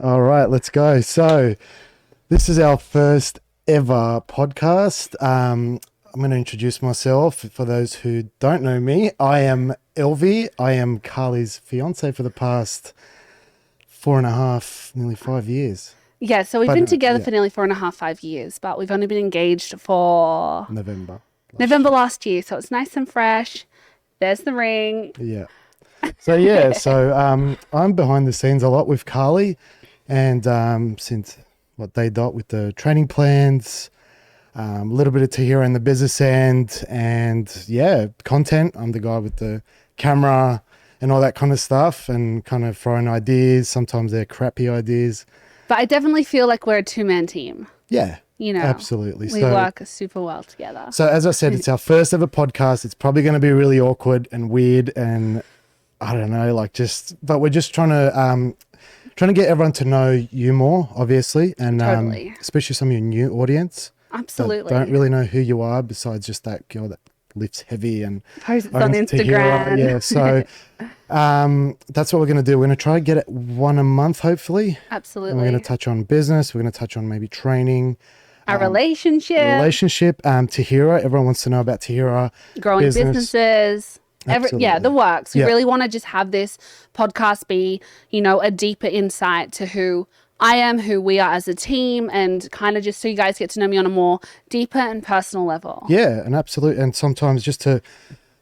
All right, let's go. So, this is our first ever podcast. I'm going to introduce myself for those who don't know me. I am Elvi. I am Carly's fiance for the past 4.5, nearly 5 years. Yeah, so we've But, been together yeah, for nearly 4.5, 5 years, but we've only been engaged for November. November last year, so it's nice and fresh. There's the ring. Yeah. So I'm behind the scenes a lot with Carly, and since what day dot with the training plans, a little bit of Tahira in the business end, and yeah, content. I'm the guy with the camera and all that kind of stuff, and kind of throwing ideas. Sometimes they're crappy ideas. But I definitely feel like we're a two-man team. Yeah, You know, absolutely. we work super well together. So as I said, it's our first ever podcast. It's probably going to be really awkward and weird, and I don't know, but we're just trying to get everyone to know you more, obviously, and Totally. especially some of your new audience that Absolutely. don't really know who you are besides just that girl that lifts heavy and Posts on owns Tahira. Instagram. Yeah, so that's what we're going to do. We're going to try to get it one a month, hopefully. Absolutely. And we're going to touch on business. We're going to touch on maybe training, Our relationship, Tahira. Everyone wants to know about Tahira. growing business. businesses. Absolutely. The works. We Yeah. really want to just have this podcast be, a deeper insight to who I am, who we are as a team, and kind of just so you guys get to know me on a more deeper and personal level. Yeah, and sometimes just to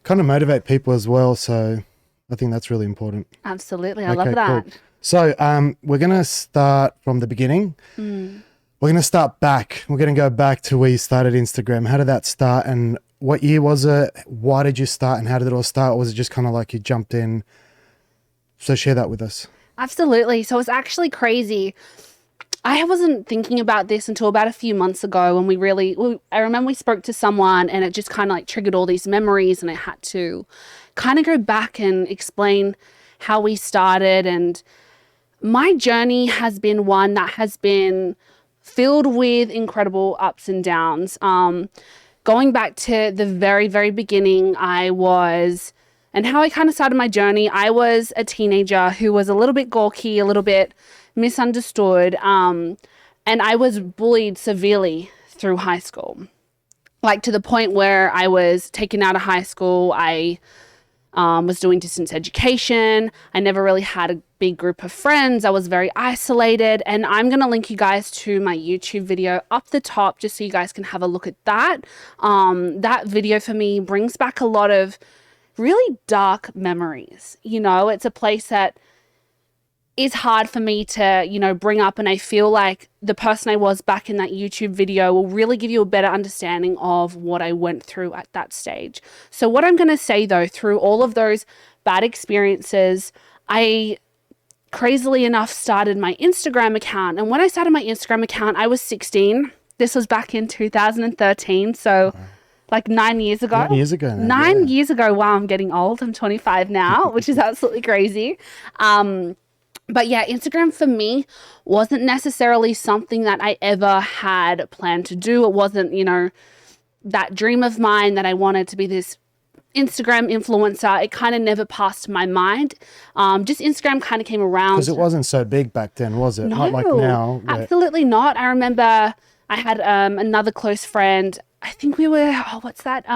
kind of motivate people as well. So I think that's really important. Absolutely. I love that. Cool. So we're going to start from the beginning. We're going to start back. We're going to go back to where you started Instagram. How did that start, and what year was it? Why did you start, and how did it all start? Or was it just kind of like you jumped in? So share that with us. Absolutely. So it's actually crazy. I wasn't thinking about this until about a few months ago when I remember we spoke to someone and it just kind of like triggered all these memories, and I had to kind of go back and explain how we started. And my journey has been one that has been filled with incredible ups and downs. Going back to the very, very beginning, and how I kind of started my journey, I was a teenager who was a little bit gawky, a little bit misunderstood, and I was bullied severely through high school. Like to the point where I was taken out of high school. I was doing distance education. I never really had a big group of friends. I was very isolated, and I'm going to link you guys to my YouTube video up the top just so you guys can have a look at that. That video for me brings back a lot of really dark memories. It's a place that is hard for me to, bring up, and I feel like the person I was back in that YouTube video will really give you a better understanding of what I went through at that stage. So what I'm going to say though, through all of those bad experiences, I crazily enough started my Instagram account. And when I started my Instagram account, I was 16. This was back in 2013. So like 9 years ago. 9 years ago. 9 years ago. Wow, I'm getting old. I'm 25 now, which is absolutely crazy. But yeah, Instagram for me wasn't necessarily something that I ever had planned to do. It wasn't, that dream of mine that I wanted to be this Instagram influencer. It kind of never passed my mind. Just Instagram kind of came around. Because it wasn't so big back then, was it? No, Not like now. absolutely not. I remember I had another close friend. I think we were, what's that?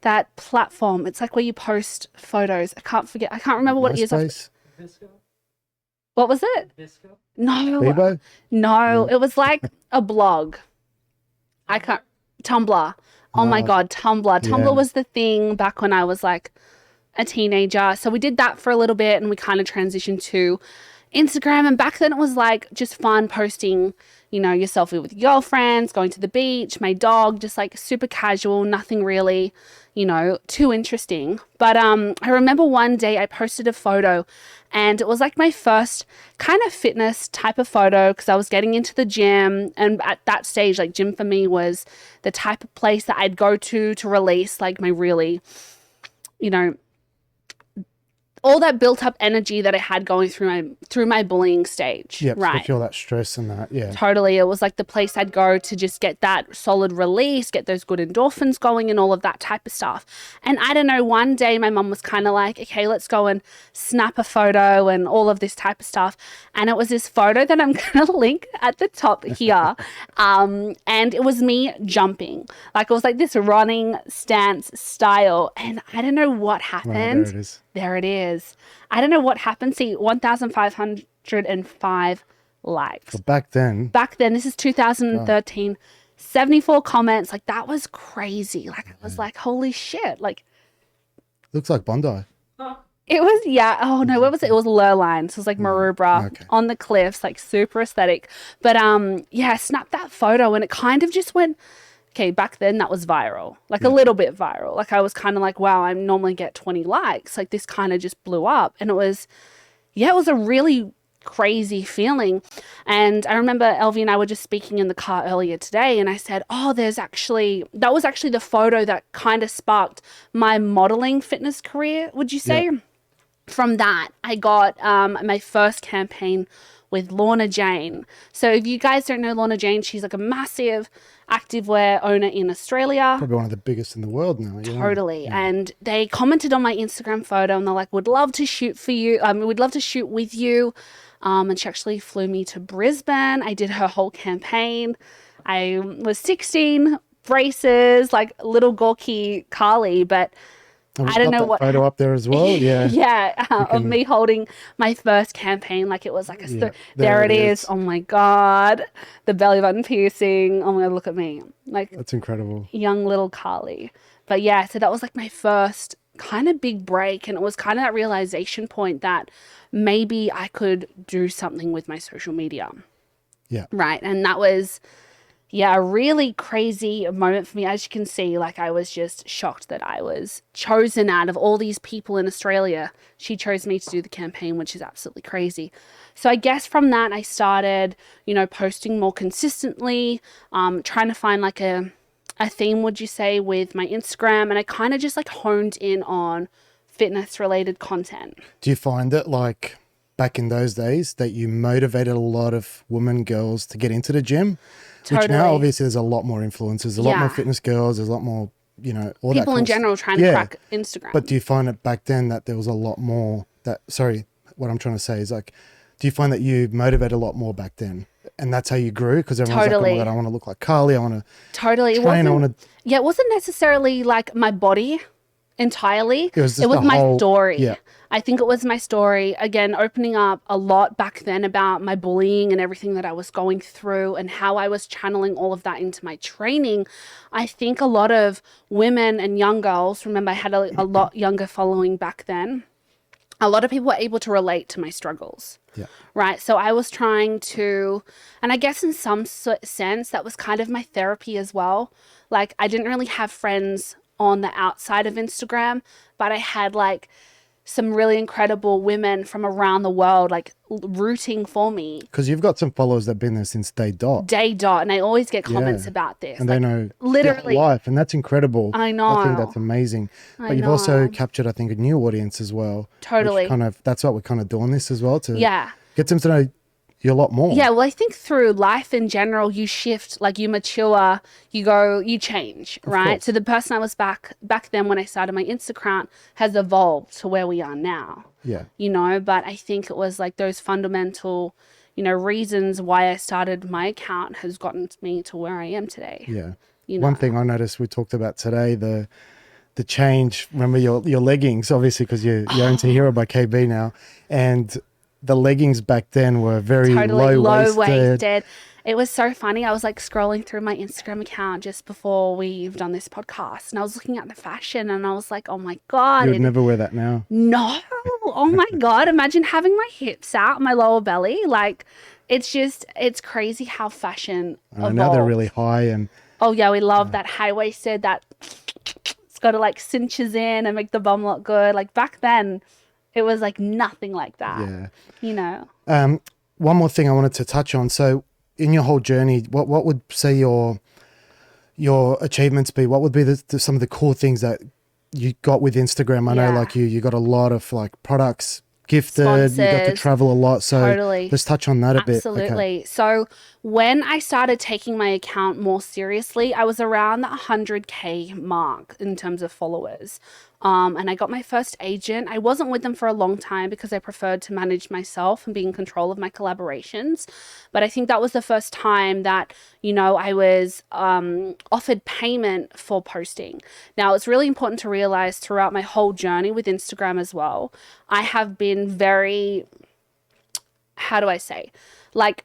That platform. It's like where you post photos. I can't remember what it is. MySpace? What was it? No. Bebo? No, it was like a blog. Tumblr. Oh my God, Tumblr. Tumblr was the thing back when I was like a teenager. So we did that for a little bit, and we kind of transitioned to Instagram. And back then it was like just fun posting, your selfie with your girlfriends, going to the beach, my dog, just like super casual, nothing really, too interesting. But I remember one day I posted a photo, and it was like my first kind of fitness type of photo because I was getting into the gym. And at that stage, like gym for me was the type of place that I'd go to release like my really, all that built up energy that I had going through my bullying stage. Yep. Right. To feel that stress and that. Yeah. Totally. It was like the place I'd go to just get that solid release, get those good endorphins going and all of that type of stuff. And I don't know, one day my mum was kind of like, okay, let's go and snap a photo and all of this type of stuff. And it was this photo that I'm going to link at the top here. And it was me jumping. Like, it was like this running stance style. And I don't know what happened. Right, there it is. There it is. I don't know what happened. See, 1,505 likes. But back then, This is 2013, 74 comments. Like, that was crazy. Like, I was like, holy shit. Like, looks like Bondi. it was, yeah. Oh, no, what was it? It was Lurline. So it was like Maroubra Okay. on the cliffs, like super aesthetic. But yeah, I snapped that photo and it kind of just went, okay, back then that was viral, like a little bit viral. Like, I was kind of like, wow, I normally get 20 likes. Like, this kind of just blew up. And it was a really crazy feeling. And I remember Elvi and I were just speaking in the car earlier today, and I said, oh, that was actually the photo that kind of sparked my modeling fitness career, would you say? Yep. From that, I got my first campaign with Lorna Jane. So if you guys don't know Lorna Jane, she's like a massive activewear owner in Australia. Probably one of the biggest in the world now. You know? Totally. Yeah. And they commented on my Instagram photo and they're like, would love to shoot for you. We'd love to shoot with you. And she actually flew me to Brisbane. I did her whole campaign. I was 16, braces, like little gawky Carly, but And we've I don't got know that what photo up there as well. Yeah. yeah, of me holding my first campaign. Like, it was like there it is. Oh my God. The belly button piercing. Oh my God, look at me. Like, That's incredible. young little Carly. But yeah, so that was like my first kind of big break. And it was kind of that realization point that maybe I could do something with my social media. Yeah. Right. And that was, yeah, a really crazy moment for me. As you can see, like, I was just shocked that I was chosen out of all these people in Australia. She chose me to do the campaign, which is absolutely crazy. So I guess from that, I started, posting more consistently, trying to find like a theme, would you say, with my Instagram. And I kind of just like honed in on fitness related content. Do you find that, like, back in those days, that you motivated a lot of women, girls to get into the gym? Totally. Which now, obviously, there's a lot more influencers, a lot more Yeah. fitness girls, there's a lot more, all that People kind in of general trying to crack Instagram. But do you find that back then that there was a lot more what I'm trying to say is, like, do you find that you motivated a lot more back then? And that's how you grew? Because everyone's like, oh my God, I want to look like Carly. I want to totally train. It wasn't necessarily like my body entirely. It was just my whole story. Yeah. I think it was my story, again, opening up a lot back then about my bullying and everything that I was going through and how I was channeling all of that into my training. I think a lot of women and young girls, remember I had a lot younger following back then, a lot of people were able to relate to my struggles. Yeah. Right. So I was trying to, and I guess in some sense, that was kind of my therapy as well. Like, I didn't really have friends on the outside of Instagram, but I had like some really incredible women from around the world, like rooting for me. Because you've got some followers that have been there since day dot. And I always get comments about this. And like, they know literally your life, and that's incredible. I know. I think that's amazing. But you've also captured, I think, a new audience as well. Totally. That's what we're kind of doing this as well, to Yeah. get them to know you a lot more. Yeah, well, I think through life in general, you shift, like you mature, you change, right? course. So the person I was back then when I started my Insta account has evolved to where we are now. Yeah. But I think it was like those fundamental, reasons why I started my account has gotten me to where I am today. Yeah. You know? One thing I noticed we talked about today, the change. Remember your leggings, obviously, because you're into Hero by KB now, and the leggings back then were very Totally low waisted. It was so funny. I was like scrolling through my Instagram account just before we've done this podcast, and I was looking at the fashion, and I was like, oh my God. You would never wear that now. No. Oh my God. Imagine having my hips out, my lower belly. Like, it's crazy how fashion evolved. Now they're really high, and oh yeah, we love that high-waisted, that it's got to like cinches in and make the bum look good. Like, back then, it was like nothing like that. Yeah. One more thing I wanted to touch on. So in your whole journey, what would say your achievements be? What would be some of the core things that you got with Instagram. I know Yeah. like you got a lot of like products gifted, you got to Sponsors. travel a lot. So Totally. let's touch on that a bit. Okay. Absolutely. So when I started taking my account more seriously, I was around the 100K mark in terms of followers. And I got my first agent. I wasn't with them for a long time because I preferred to manage myself and be in control of my collaborations. But I think that was the first time that, I was offered payment for posting. Now, it's really important to realize throughout my whole journey with Instagram as well, I have been very, how do I say, like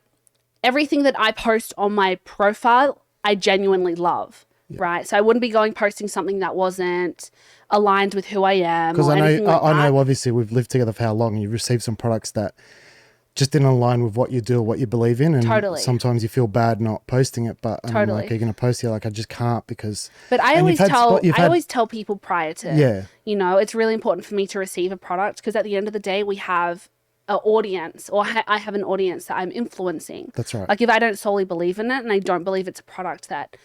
everything that I post on my profile, I genuinely love. Right. So I wouldn't be posting something that wasn't aligned with who I am. Because or I anything like know that. obviously we've lived together for how long, and you've received some products that just didn't align with what you do or what you believe in. And Totally. sometimes you feel bad not posting it, but I'm Totally. like, are you going to post it? Like, I just can't because. But I and always you've had tell spot- you've I had- always tell people prior to, Yeah. it's really important for me to receive a product because at the end of the day, we have an audience, or I have an audience that I'm influencing. That's right. Like if I don't solely believe in it and I don't believe it's a product that,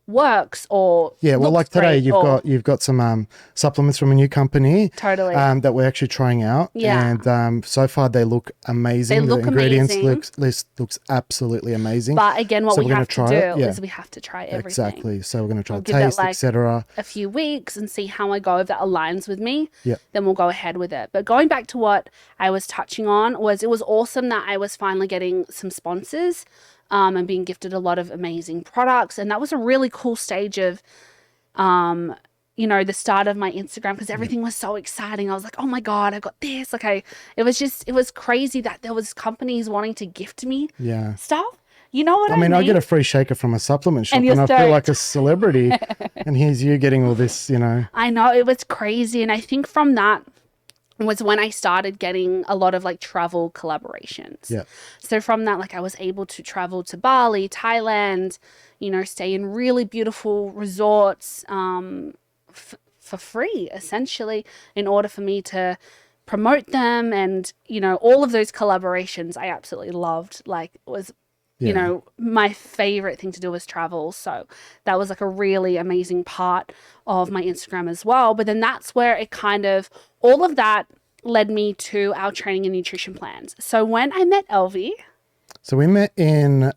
works or Yeah, well, like looks today, great you've got some supplements from a new company, Totally. that we're actually trying out. Yeah. And so far they look amazing. They look the ingredients amazing. looks absolutely amazing. But again, what So we we're gonna have to try do it, yeah. is we have to try everything. Exactly. So we're going to try I'll the give it, taste, like, etc. a few weeks and see how I go. If that aligns with me, Yep. then we'll go ahead with it. But going back to what I was touching on it was awesome that I was finally getting some sponsors and being gifted a lot of amazing products. And that was a really cool stage of, the start of my Instagram because everything was so exciting. I was like, oh my God, I got this. It was crazy that there was companies wanting to gift me Yeah. stuff. You know what I mean? I get a free shaker from a supplement shop And and, you're I feel stoked. like a celebrity. And here's you getting all this, I know, it was crazy. And I think from that was when I started getting a lot of like travel collaborations. Yeah. So from that, like I was able to travel to Bali, Thailand, stay in really beautiful resorts for free, essentially, in order for me to promote them. And, all of those collaborations I absolutely loved. Like it was, my favorite thing to do was travel. So that was like a really amazing part of my Instagram as well. But then that's where it all of that led me to our training and nutrition plans. So when I met Elvi. So we met in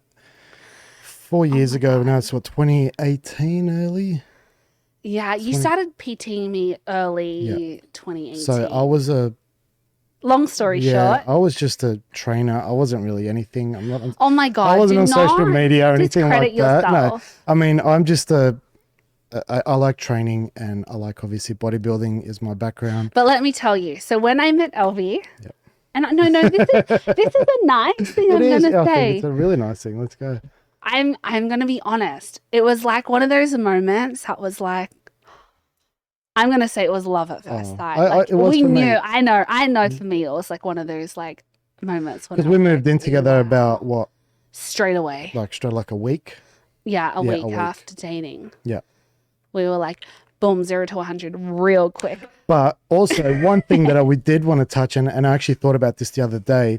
4 years ago. Now it's 2018 early? Yeah, you started PTing me early 2018. So I was long story short. I was just a trainer. I wasn't really anything. I'm not. Oh my God. I wasn't on do social not media or anything like discredit that. No, yourself. I mean, I'm just I like training, and I like, obviously, bodybuilding is my background. But let me tell you. So when I met Elvi, Yep. and no, this is a nice thing I'm It is. gonna I think say. it's a really nice thing. Let's go. I'm gonna be honest. It was like one of those moments that was like, I'm gonna say it was love at first sight. it was we for me. knew. I know. For me, it was like one of those like moments when Because I we was moved like, in together wow. about what, straight away. like straight like a week. Yeah, a Yeah, week a week. after dating. Yeah. We were like, boom, 0 to 100 real quick. But also one thing that we did want to touch on, and I actually thought about this the other day.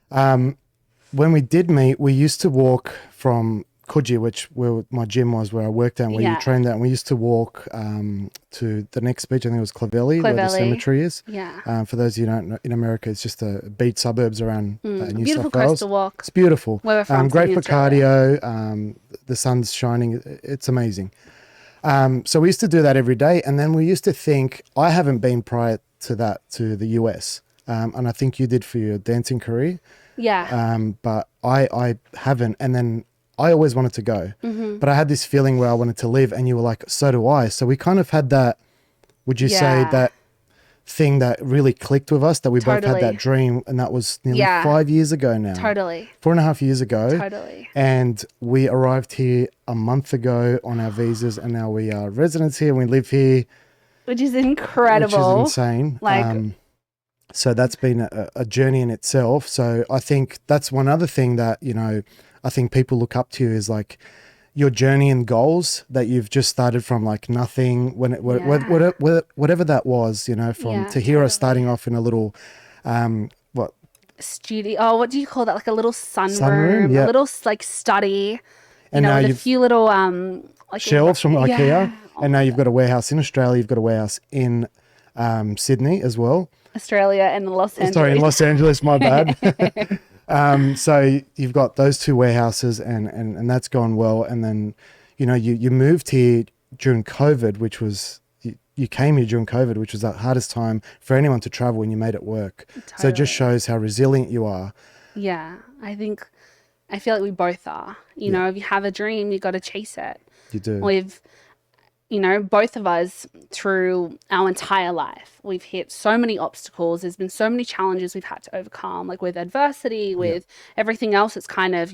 When we did meet, we used to walk from Coogee, which where my gym was, where I worked at, and where Yeah. you trained at, and we used to walk to the next beach. I think it was Clovelly, where the Clovelly. cemetery is. Yeah. For those of you who don't know, in America, it's just a beach suburbs around New Beautiful South Wales. coastal walk. It's beautiful. Where we're from, Great Sydney, for Australia. cardio. The sun's shining. It's amazing. So we used to do that every day. And then we used to think, I haven't been prior to that to the US. And I think you did for your dancing career. Yeah. But I haven't. And then I always wanted to go. But I had this feeling where I wanted to live. And you were like, so do I. So we kind of had that, would you say, Yeah. that thing that really clicked with us, that we both Totally. had that dream. And that was nearly Yeah. 5 years ago now. Totally. 4.5 years ago. Totally. And we arrived here a month ago on our visas, and now we are residents here and we live here, Which is incredible. which is insane. Like- So that's been a journey in itself. So I think that's one other thing that, I think people look up to you is like your journey and goals, that you've just started from like nothing, whatever that was, Yeah, to hear us totally. starting off in a little, Studio. Oh, what do you call that? Like a little sunroom, Sunroom, yeah. a little like study. And now with a you've- few little like shelves from IKEA. And now you've got a warehouse in Australia. You've got a warehouse in Sydney as well. Australia and Los Angeles. Sorry, in Los Angeles, my bad. So you've got those two warehouses and that's gone well. And then, you moved here during COVID, which was, you came here during COVID, which was the hardest time for anyone to travel, and you made it work. Totally. So it just shows how resilient you are. Yeah, I feel like we both are. You know, if you have a dream, you got to chase it. You do. We've, both of us through our entire life, we've hit so many obstacles. There's been so many challenges we've had to overcome, like with adversity, with everything else that's kind of,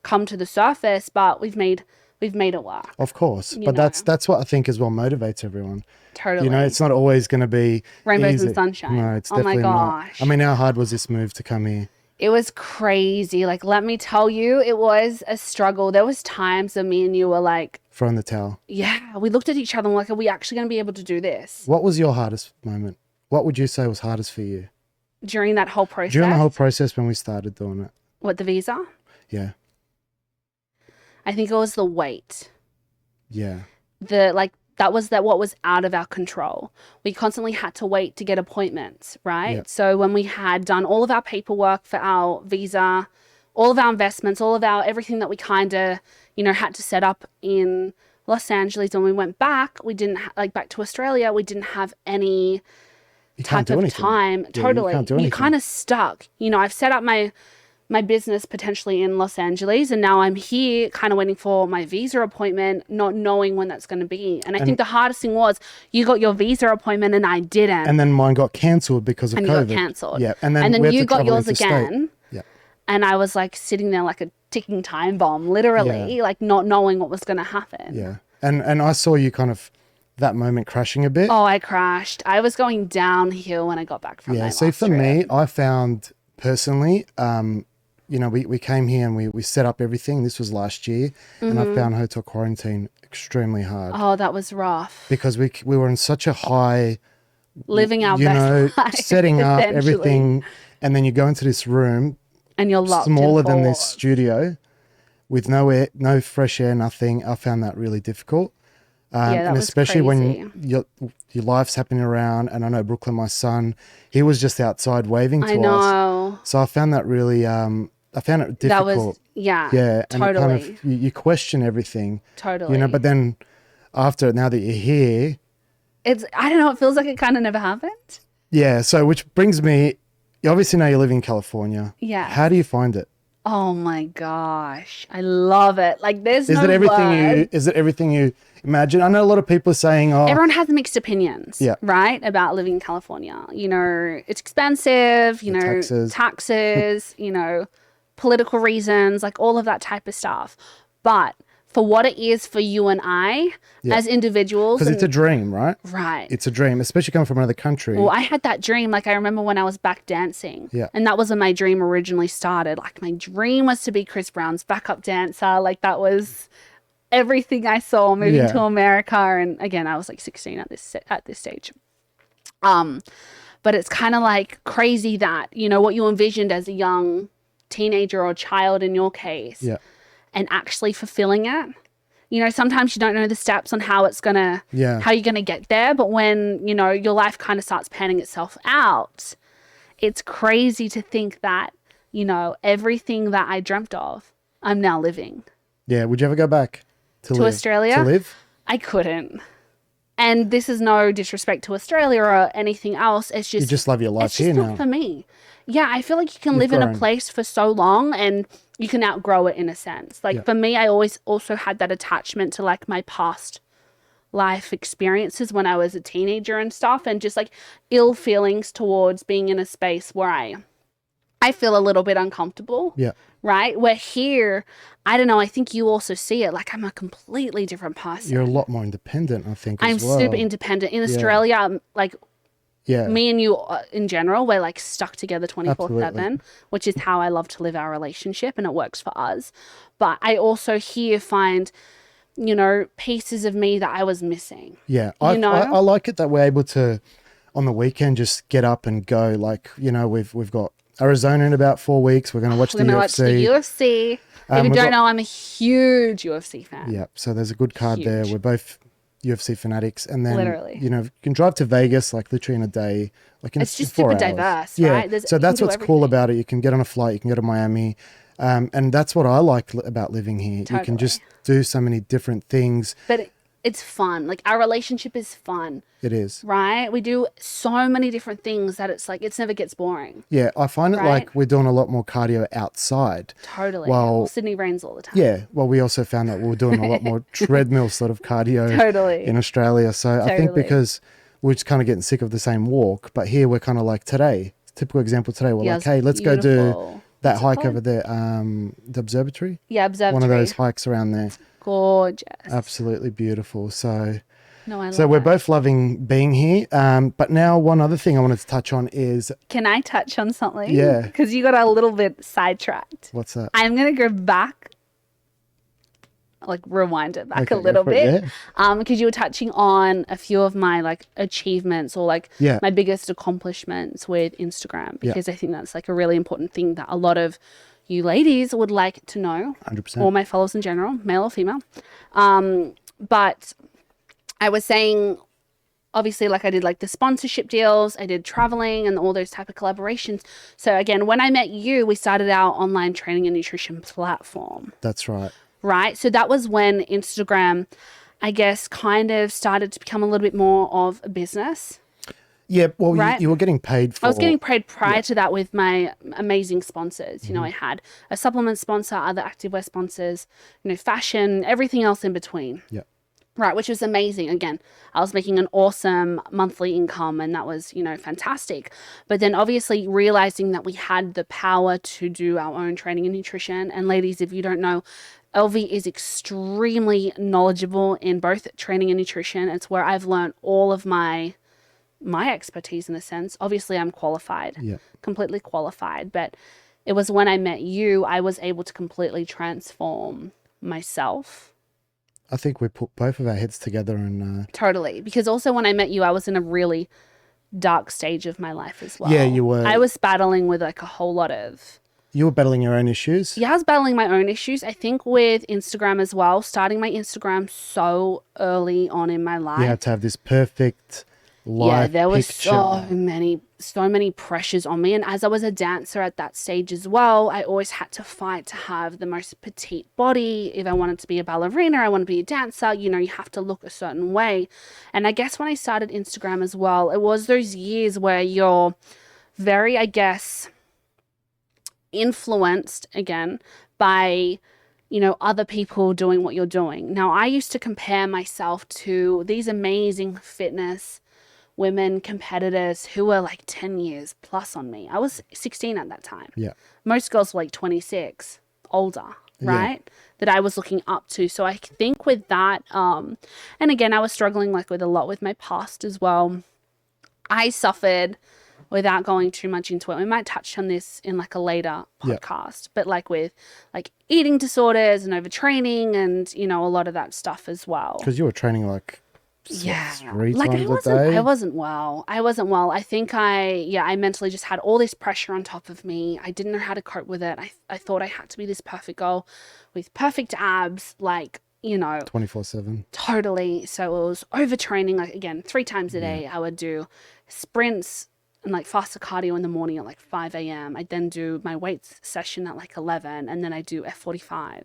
come to the surface, but we've made it work. Of course. But that's what I think as well motivates everyone. Totally. It's not always going to be rainbows easy. and sunshine. No, it's oh my definitely gosh. not. I mean, how hard was this move to come here? It was crazy. Like, let me tell you, it was a struggle. There was times that me and you were like, throwing the towel. Yeah. We looked at each other and were like, are we actually going to be able to do this? What was your hardest moment? What would you say was hardest for you? During that whole process? During the whole process when we started doing it. What, the visa? Yeah. I think it was the wait. Yeah. That was what was out of our control. We constantly had to wait to get appointments, right? Yep. So when we had done all of our paperwork for our visa, all of our investments, all of our everything that we kind of, had to set up in Los Angeles, when we went back, we didn't back to Australia, we didn't have any type of time. Yeah, totally. You can't do anything. You're kind of stuck. I've set up my business potentially in Los Angeles, and now I'm here kind of waiting for my visa appointment, not knowing when that's going to be. And I think the hardest thing was you got your visa appointment and I didn't. And then mine got cancelled because of COVID. And you got cancelled. Yeah. And then you got yours again. Yeah. And I was like sitting there like a ticking time bomb, literally, like not knowing what was going to happen. Yeah. And I saw you kind of that moment crashing a bit. Oh, I crashed. I was going downhill when I got back from my last for trip. me, I found personally, we came here and we set up everything. This was last year, and I found hotel quarantine extremely hard. Oh, that was rough. Because we were in such a high, living our best life, setting up everything, and then you go into this room, and you're locked smaller than this studio, with no air, no fresh air, nothing. I found that really difficult. That and was especially crazy. when your life's happening around, and I know Brooklyn, my son, he was just outside waving to us. I know. So I found that really, I found it difficult. That was, yeah, and totally. it kind of, you question everything. Totally. But then after, now that you're here. I don't know, it feels like it kind of never happened. Yeah, so which brings me, obviously now you live in California. Yeah. How do you find it? Oh my gosh, I love it. Like there's Is it everything you imagine? I know a lot of people are saying, everyone has mixed opinions, Yeah. right, about living in California. It's expensive, taxes, political reasons, like all of that type of stuff. But for what it is for you and I as individuals. Because it's a dream, right? Right. It's a dream, especially coming from another country. Well, I had that dream. Like I remember when I was back dancing. Yeah. And that was when my dream originally started. Like my dream was to be Chris Brown's backup dancer. Like that was everything I saw moving to America. And again, I was like 16 at this stage. But it's kind of like crazy that, what you envisioned as a young teenager or child in your case. Yeah. And actually fulfilling it. Sometimes you don't know the steps on how it's gonna, how you're gonna get there. But when, your life kind of starts panning itself out, it's crazy to think that, everything that I dreamt of, I'm now living. Yeah. Would you ever go back to Australia? To live? I couldn't. And this is no disrespect to Australia or anything else. It's just, you just love your life here now. now. Not for me. Yeah, I feel like you can live in a place for so long and you can outgrow it in a sense. Like for me, I always also had that attachment to like my past life experiences when I was a teenager and stuff, and just like ill feelings towards being in a space where I feel a little bit uncomfortable. Yeah. Right? Where here, I don't know, I think you also see it. Like I'm a completely different person. You're a lot more independent, I think, I'm as well. super independent. In Australia, I'm like, me and you in general, we're like stuck together 24/7, which is how I love to live our relationship, and it works for us. But I also here find, pieces of me that I was missing. Yeah. I like it that we're able to, on the weekend, just get up and go. Like, we've got Arizona in about 4 weeks. We're going to watch the UFC. Watch the UFC. If you don't know, I'm a huge UFC fan. Yeah. So there's a good card there. We're both UFC fanatics, and then Literally. you can drive to Vegas like literally in a day, like in It's just 4 super hours. diverse, Yeah, right? so You can that's do what's cool everything. about it. You can get on a flight, you can go to Miami, and that's what I like about living here. You can Totally. just do so many different things. But it's fun. Like our relationship is fun, It is. right? We do so many different things that it's like, it never gets boring, Yeah, I find it right? like we're doing a lot more cardio outside. Totally. Well, Well, Sydney rains all the time. yeah, well, we also found that we were doing a lot more treadmill sort of cardio Totally. in Australia. So I think Totally. because we're just kind of getting sick of the same walk, but here we're kind of like today, typical example today, we're Yeah, like, it's hey, let's go do beautiful. that What's it hike called? over there, the observatory. Yeah, One of those observatory. hikes around there. Gorgeous. Absolutely beautiful. So No, I so love we're it. both loving being here. But now one other thing I wanted to touch on is, Can I touch on something? Yeah. Because you got a little bit sidetracked. what's that? I'm going to go back, like rewind it back Okay, a go little for it, bit. yeah. Because you were touching on a few of my like achievements or like Yeah. my biggest accomplishments with Instagram, Yeah. because I think that's like a really important thing that a lot of you ladies would like to know, 100%. or my followers in general, male or female. But I was saying, obviously, like I did like the sponsorship deals, I did traveling and all those type of collaborations. So again, when I met you, we started our online training and nutrition platform, That's right. right? So that was when Instagram, I guess, kind of started to become a little bit more of a business. Yeah, well, Right. you were getting paid for. I was getting paid prior to that with my amazing sponsors. You know, I had a supplement sponsor, other activewear sponsors, fashion, everything else in between. Yeah. Right, which was amazing. Again, I was making an awesome monthly income, and that was, fantastic. But then obviously realizing that we had the power to do our own training and nutrition. And ladies, if you don't know, Elvi is extremely knowledgeable in both training and nutrition. It's where I've learned all of my expertise in a sense. Obviously, I'm qualified, Yeah. completely qualified. But it was when I met you, I was able to completely transform myself. I think we put both of our heads together and Totally. Because also when I met you, I was in a really dark stage of my life as well. Yeah, you were. I was battling with like a whole lot of, you were battling your own issues. I was battling my own issues. I think with Instagram as well, starting my Instagram so early on in my life. You had to have this perfect life there was picture. so many pressures on me. And as I was a dancer at that stage as well, I always had to fight to have the most petite body. If I wanted to be a ballerina, I want to be a dancer, you have to look a certain way. And I guess when I started Instagram as well, it was those years where you're very, I guess, influenced again by other people doing what you're doing. Now, I used to compare myself to these amazing fitness women competitors who were like 10 years plus on me. I was 16 at that time. Yeah. Most girls were like 26, older, right? That I was looking up to. So I think with that, and again, I was struggling like with a lot with my past as well. I suffered, without going too much into it, we might touch on this in like a later podcast, but like with like eating disorders and overtraining and, a lot of that stuff as well. Because you were training like three Like times a day. I wasn't well. I think I mentally just had all this pressure on top of me. I didn't know how to cope with it. I thought I had to be this perfect girl with perfect abs, like, 24/7. totally. So it was overtraining, like again, 3 times a day. I would do sprints and like faster cardio in the morning at like 5 a.m. I'd then do my weights session at like 11, and then I do F45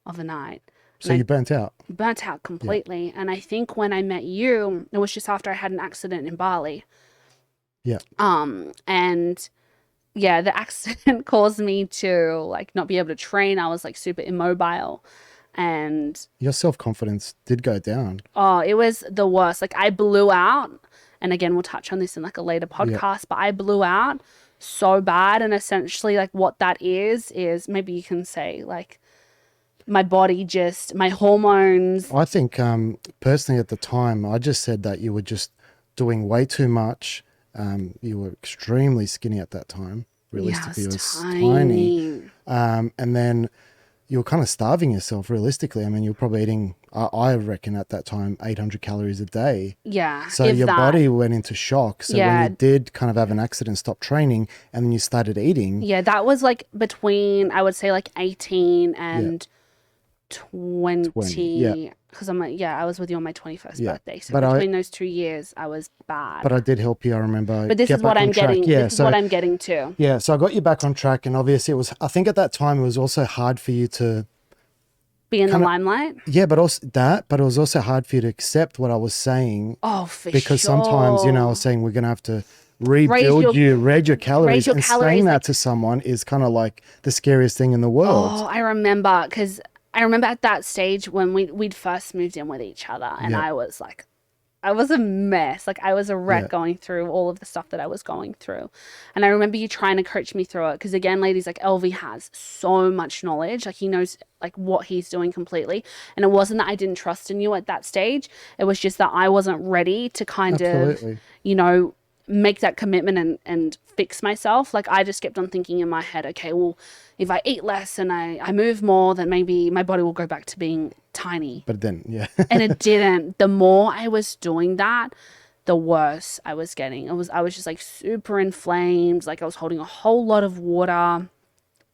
overnight. So you burnt out. Burnt out completely. And I think when I met you, it was just after I had an accident in Bali. Yeah. And the accident caused me to like not be able to train. I was like super immobile, and Your self-confidence did go down. it was the worst. Like I blew out, and again, we'll touch on this in like a later podcast, but I blew out so bad. And essentially like what that is maybe you can say like my body just, my hormones. I think personally at the time, I just said that you were just doing way too much. You were extremely skinny at that time. Realistically, you were tiny. And then you were kind of starving yourself, realistically. I mean, you were probably eating, I reckon at that time, 800 calories a day. Yeah. So your body went into shock. So when you did kind of have an accident, stop training, and then you started eating. Yeah, that was like between, I would say like 18 and 20, because I was with you on my 21st birthday. So But between those 2 years, I was bad. But I did help you, I remember. But this is what I'm getting. Yeah, this is what I'm getting to. Yeah, so I got you back on track, and obviously I think at that time it was also hard for you to be in the limelight. Yeah, but it was also hard for you to accept what I was saying. Oh, for because sure. sometimes, I was saying we're gonna have to raise your calories, and saying that to someone is kind of like the scariest thing in the world. Oh, I remember, because I remember at that stage when we'd first moved in with each other, and I was like, I was a mess. Like, I was a wreck going through all of the stuff that I was going through. And I remember you trying to coach me through it. Because again, ladies, like, Elvi has so much knowledge. Like, he knows like what he's doing completely. And it wasn't that I didn't trust in you at that stage. It was just that I wasn't ready to kind of, make that commitment and fix myself. Like, I just kept on thinking in my head, okay, well, if I eat less and I move more, then maybe my body will go back to being tiny. But then, And it didn't. The more I was doing that, the worse I was getting. I was just like super inflamed. Like, I was holding a whole lot of water.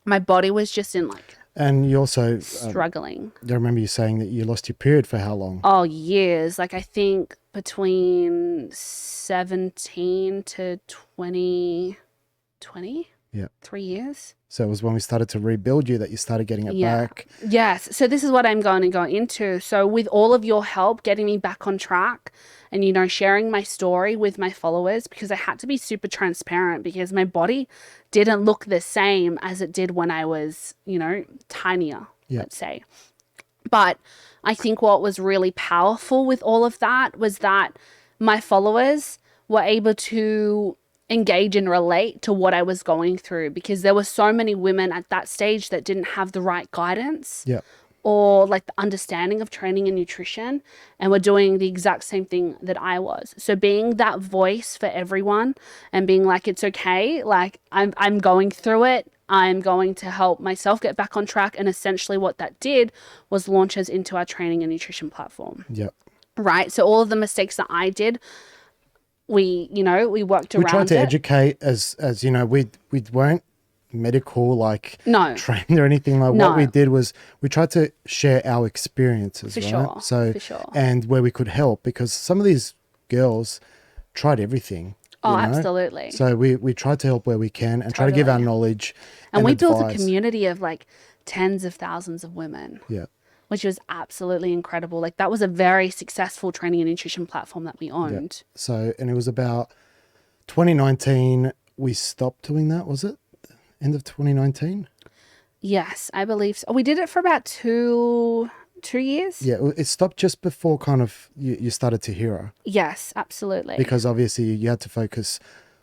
My body was just in like, and you also struggling. I remember you saying that you lost your period for how long? Oh, years. Like, I think between 17 to 20. Yeah. 3 years. So it was when we started to rebuild you that you started getting it back. Yes. So this is what I'm going to go into. So with all of your help getting me back on track and, sharing my story with my followers, because I had to be super transparent because my body didn't look the same as it did when I was, tinier, let's say. But I think what was really powerful with all of that was that my followers were able to engage and relate to what I was going through, because there were so many women at that stage that didn't have the right guidance or like the understanding of training and nutrition, and were doing the exact same thing that I was. So being that voice for everyone and being like, it's okay, like I'm going through it, I'm going to help myself get back on track. And essentially what that did was launch us into our training and nutrition platform. Right. So all of the mistakes that I did, we worked around it. We tried to educate as we weren't medical, like trained or anything. Like what we did was we tried to share our experiences, for right? Sure. So, for sure. And where we could help, because some of these girls tried everything. Oh, absolutely. So we tried to help where we can and try to give our knowledge. And we built a community of like tens of thousands of women. Yeah. Which was absolutely incredible. Like, that was a very successful training and nutrition platform that we owned. Yeah. So, and it was about 2019 we stopped doing that, was it? End of 2019? Yes, I believe so. We did it for about two years. Yeah, it stopped just before kind of you started to Hero. Yes, absolutely. Because obviously you had to focus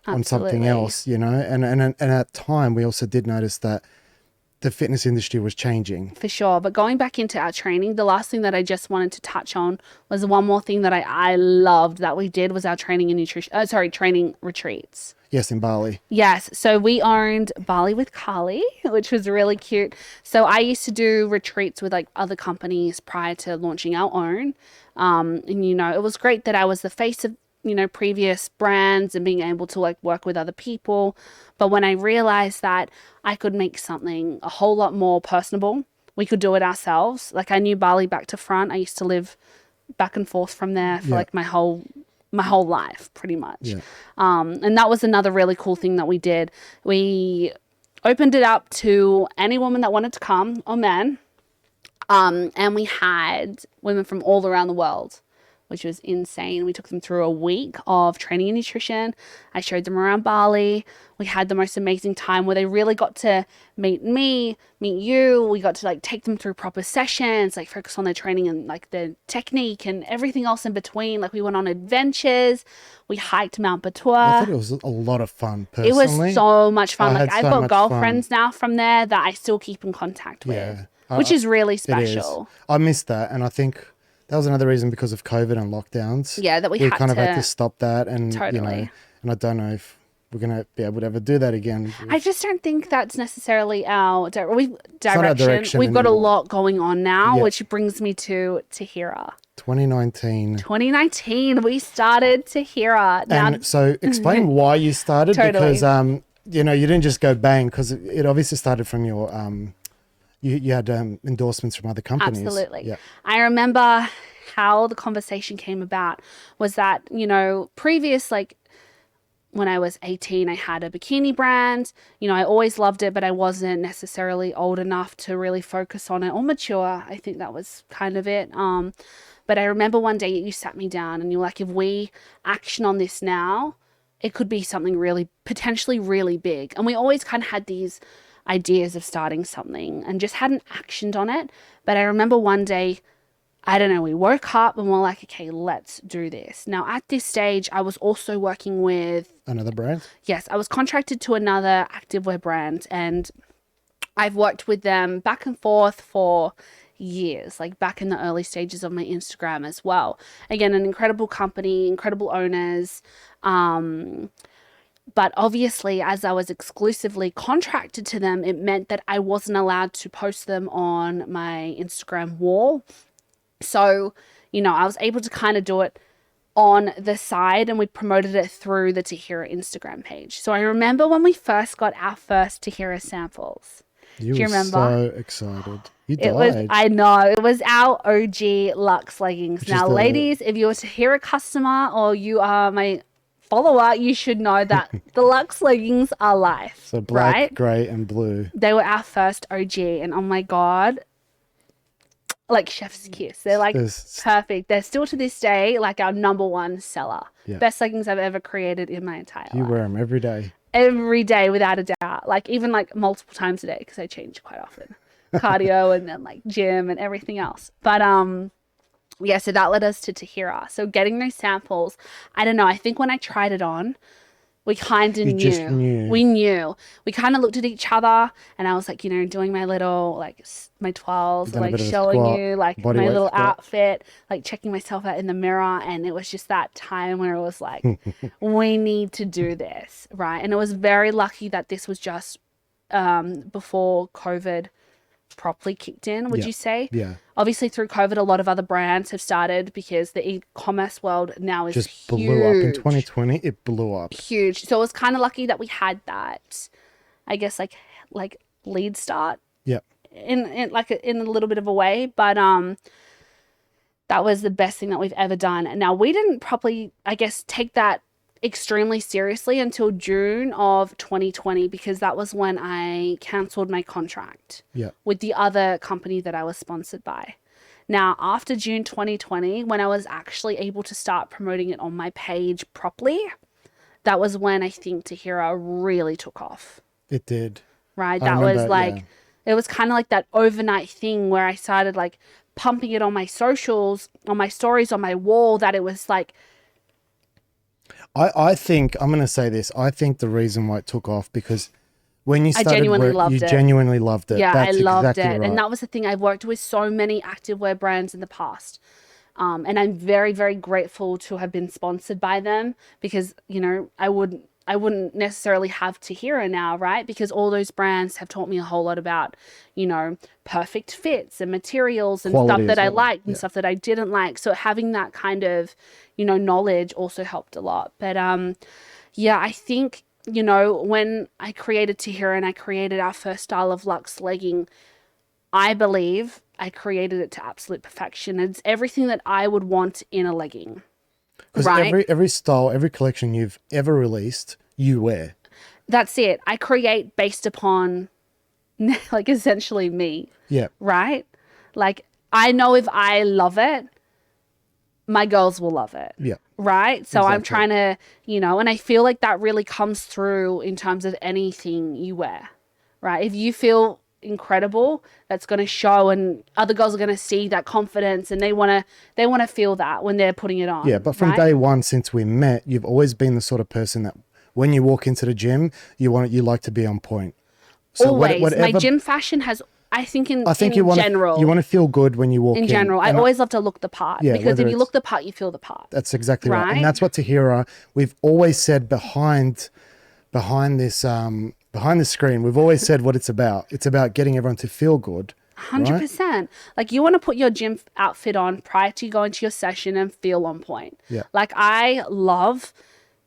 on something else, and at that time we also did notice that the fitness industry was changing. For sure. But going back into our training, the last thing that I just wanted to touch on was one more thing that I loved that we did was our training and training retreats. Yes, in Bali. Yes. So we owned Bali with Carly, which was really cute. So I used to do retreats with like other companies prior to launching our own. And, it was great that I was the face of, previous brands and being able to like work with other people. But when I realized that I could make something a whole lot more personable, we could do it ourselves. Like, I knew Bali back to front. I used to live back and forth from there for like my whole life, pretty much. Yeah. And that was another really cool thing that we did. We opened it up to any woman that wanted to come, or men. And we had women from all around the world, which was insane. We took them through a week of training and nutrition. I showed them around Bali. We had the most amazing time where they really got to meet me, meet you. We got to like take them through proper sessions, like focus on their training and like their technique and everything else in between. Like, we went on adventures. We hiked Mount Batur. I thought it was a lot of fun, personally. It was so much fun. Like, I've got girlfriends now from there that I still keep in contact with, which is really special. I missed that, and I think that was another reason, because of COVID and lockdowns. Yeah, that we kind of had to stop that, and totally. And I don't know if we're gonna be able to ever do that again. I just don't think that's necessarily our direction. We've got a lot going on now, which brings me to Tahira. 2019, we started Tahira. And so explain why you started, because you didn't just go bang, because it obviously started from your You had endorsements from other companies. Absolutely. Yeah. I remember how the conversation came about was that, previous, like when I was 18, I had a bikini brand. I always loved it, but I wasn't necessarily old enough to really focus on it or mature. I think that was kind of it. But I remember one day you sat me down and you're like, if we action on this now, it could be something really, potentially really big. And we always kind of had these ideas of starting something and just hadn't actioned on it. But I remember one day, I don't know, we woke up and we're like, okay, let's do this. Now, at this stage, I was also working with Another brand? Yes, I was contracted to another activewear brand, and I've worked with them back and forth for years, like back in the early stages of my Instagram as well. Again, an incredible company, incredible owners. But obviously, as I was exclusively contracted to them, it meant that I wasn't allowed to post them on my Instagram wall. So, I was able to kind of do it on the side, and we promoted it through the Tahira Instagram page. So I remember when we first got our first Tahira samples. Do you remember? So excited. You died. I know. It was our OG Luxe leggings. Now, ladies, if you're a Tahira customer or you are my follower, you should know that the Luxe leggings are life. So black, right? grey and blue. They were our first OG, and oh my God, like chef's kiss. They're like perfect. They're still to this day like our number one seller. Yeah. Best leggings I've ever created in my entire life. You wear them every day. Every day without a doubt. Like even like multiple times a day because I change quite often. Cardio and then like gym and everything else. But yeah, so that led us to Tahira. So getting those samples, I don't know, I think when I tried it on, we kind of knew. We knew. We kind of looked at each other, and I was like, doing my little, like, my 12s, like, showing you, like, my little outfit, like, checking myself out in the mirror. And it was just that time where it was like, we need to do this, right? And it was very lucky that this was just before COVID properly kicked in, would you say? Yeah. Obviously, through COVID, a lot of other brands have started because the e-commerce world now is just blew up in 2020. It blew up huge. So it was kind of lucky that we had that, I guess, like lead start. Yeah. In a little bit of a way, but that was the best thing that we've ever done. And now we didn't properly, I guess, take that extremely seriously until June of 2020 because that was when I cancelled my contract with the other company that I was sponsored by. Now, after June 2020, when I was actually able to start promoting it on my page properly, that was when I think Tahira really took off. It did. Right? That was like, it was kind of like that overnight thing where I started like pumping it on my socials, on my stories, on my wall, that it was like, I think, I'm going to say this, I think the reason why it took off because when you started, you genuinely loved it. Yeah, that's I loved exactly it. Right. And that was the thing. I've worked with so many activewear brands in the past. And I'm very, very grateful to have been sponsored by them because, I wouldn't necessarily have Tahira now, right? Because all those brands have taught me a whole lot about, perfect fits and materials and stuff that I liked and stuff that I didn't like. So having that kind of, knowledge also helped a lot. But yeah, I think, when I created Tahira and I created our first style of luxe legging, I believe I created it to absolute perfection. It's everything that I would want in a legging. Because every style, every collection you've ever released, you wear. That's it. I create based upon, like, essentially me. Yeah. Right? Like, I know if I love it, my girls will love it. Yeah. Right? So exactly. I'm trying to, and I feel like that really comes through in terms of anything you wear. Right? If you feel incredible, that's going to show, and other girls are going to see that confidence, and they want to feel that when they're putting it on. Yeah, but from day one since we met, you've always been the sort of person that when you walk into the gym, you like to be on point. So always. My gym fashion has, I think in general, you want to feel good when you walk in. In general, I always love to look the part because if you look the part, you feel the part. That's exactly right. And that's what Tahira, we've always said behind this screen, we've always said what it's about. It's about getting everyone to feel good. 100%. Right? Like, you want to put your gym outfit on prior to going to your session and feel on point. Yeah. Like, I love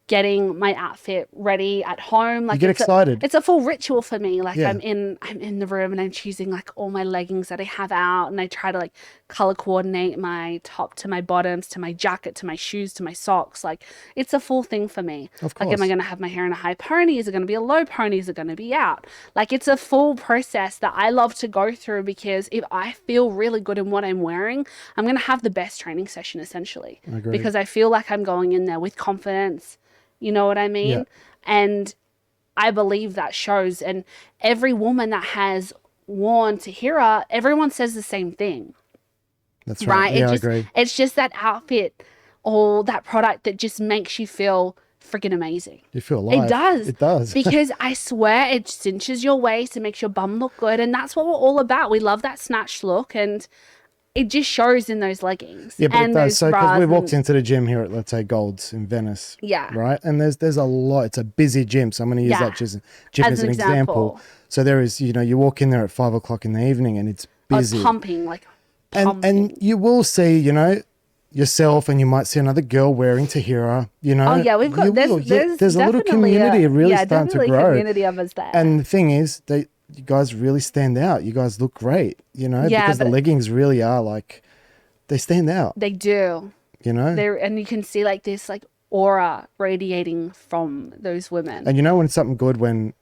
getting my outfit ready at home. Like You get excited. It's a full ritual for me. Like Yeah. I'm in the room and I'm choosing like all my leggings that I have out, and I try to like color coordinate my top to my bottoms to my jacket to my shoes to my socks. Like it's a full thing for me. Of Like, am I course. going to have my hair in a high pony? Is it going to be a low pony? Is it going to be out? Like it's a full process that I love to go through, because if I feel really good in what I'm wearing, I'm going to have the best training session essentially, Agreed. because I feel like I'm going in there with confidence. You know what I mean? Yeah. And I believe that shows. And every woman that has worn Tahira, everyone says the same thing, That's right. right? Yeah, I agree. It's just that outfit or that product that just makes you feel freaking amazing. You feel alive. It does. It does. Because I swear it cinches your waist and makes your bum look good. And that's what we're all about. We love that snatched look. And it just shows in those leggings. Yeah, but and it does. those So, because bras we walked and- into the gym here at, let's say, Gold's in Venice. Yeah. Right? And there's a lot. It's a busy gym. So I'm going to use Yeah. that gym as an example. So there is, you walk in there at 5 o'clock in the evening and it's busy. Pumping, like and pumping. you will see, yourself, and you might see another girl wearing Tahira, Oh yeah, we've got there's a little definitely community really starting to definitely grow. community of us there. And the thing is, you guys really stand out. You guys look great, Yeah, because the but- leggings really are like, they stand out, they do. There, and you can see like this like aura radiating from those women. And when it's something good when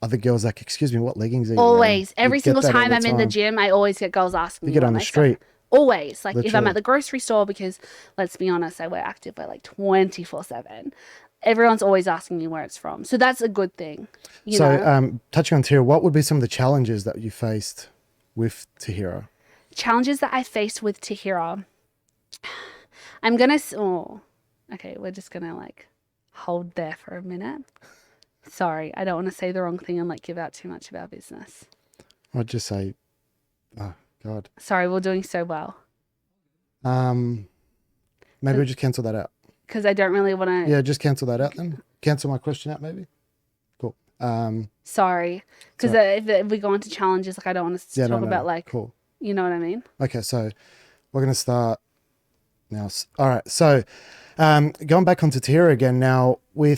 other girls are like, excuse me, what leggings are you Always, wearing? every You get single that all time I'm in the gym, I always get girls asking me get what on my the stuff- street. Always, like if I'm Literally. at the grocery store, because let's be honest, I wear activewear like 24/7. Everyone's always asking me where it's from, so that's a good thing. You know, Touching on Tahira, what would be some of the challenges that you faced with Tahira? challenges that I faced with Tahira. Okay, we're just gonna like hold there for a minute. Sorry, I don't want to say the wrong thing and like give out too much of our business. I'd just say, oh God. Sorry, we're doing so well. Maybe we just cancel that out. Because I don't really want to. Yeah, just cancel that out then. Cancel my question out, maybe. Cool. Sorry, because if we go into challenges, like I don't want to Yeah, talk about like, cool. you know what I mean? Okay, so we're gonna start now. All right, so going back onto Tahira again now. We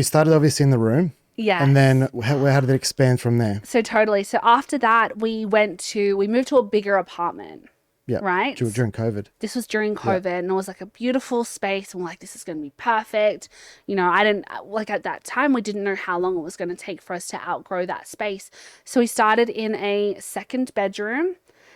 started obviously in the room, Yeah. and then how did it expand from there? So totally. So after that, we moved to a bigger apartment. Yeah, Right? during COVID. This was during COVID, and it was like a beautiful space. And we're like, this is going to be perfect. I didn't like at that time, we didn't know how long it was going to take for us to outgrow that space. So we started in a second bedroom.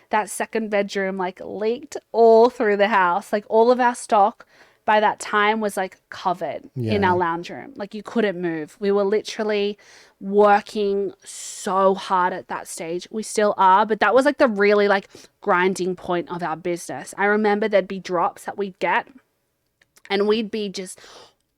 That second bedroom like leaked all through the house. Like all of our stock by that time was like covered in Yeah. our lounge room. Like you couldn't move. We were literally working so hard at that stage. We still are, but that was like the really like grinding point of our business. I remember there'd be drops that we'd get and we'd be just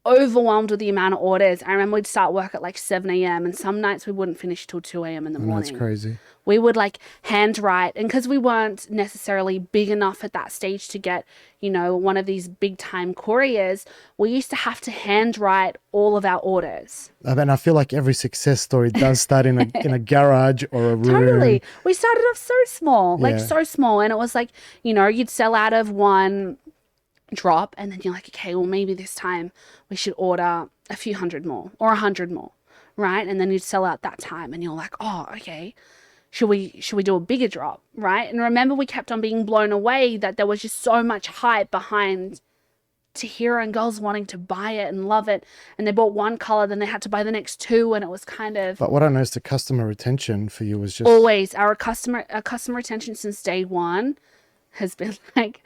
overwhelmed with the amount of orders. I remember we'd start work at like 7 a.m. and some nights we wouldn't finish till 2 a.m. in the And morning. that's crazy. We would like handwrite, and because we weren't necessarily big enough at that stage to get, one of these big time couriers, we used to have to handwrite all of our orders. I mean, I feel like every success story does start in a garage or a room. Totally. We started off so small, like Yeah. so small. And it was like, you'd sell out of one drop and then you're like, okay, well, maybe this time we should order a few hundred more or 100 more, right? And then you'd sell out that time and you're like, oh, okay. Should we do a bigger drop, right? And remember, we kept on being blown away that there was just so much hype behind Tahira and girls wanting to buy it and love it. And they bought one color, then they had to buy the next two, and it was kind of But what I noticed, the customer retention for you was just always our customer retention since day one has been like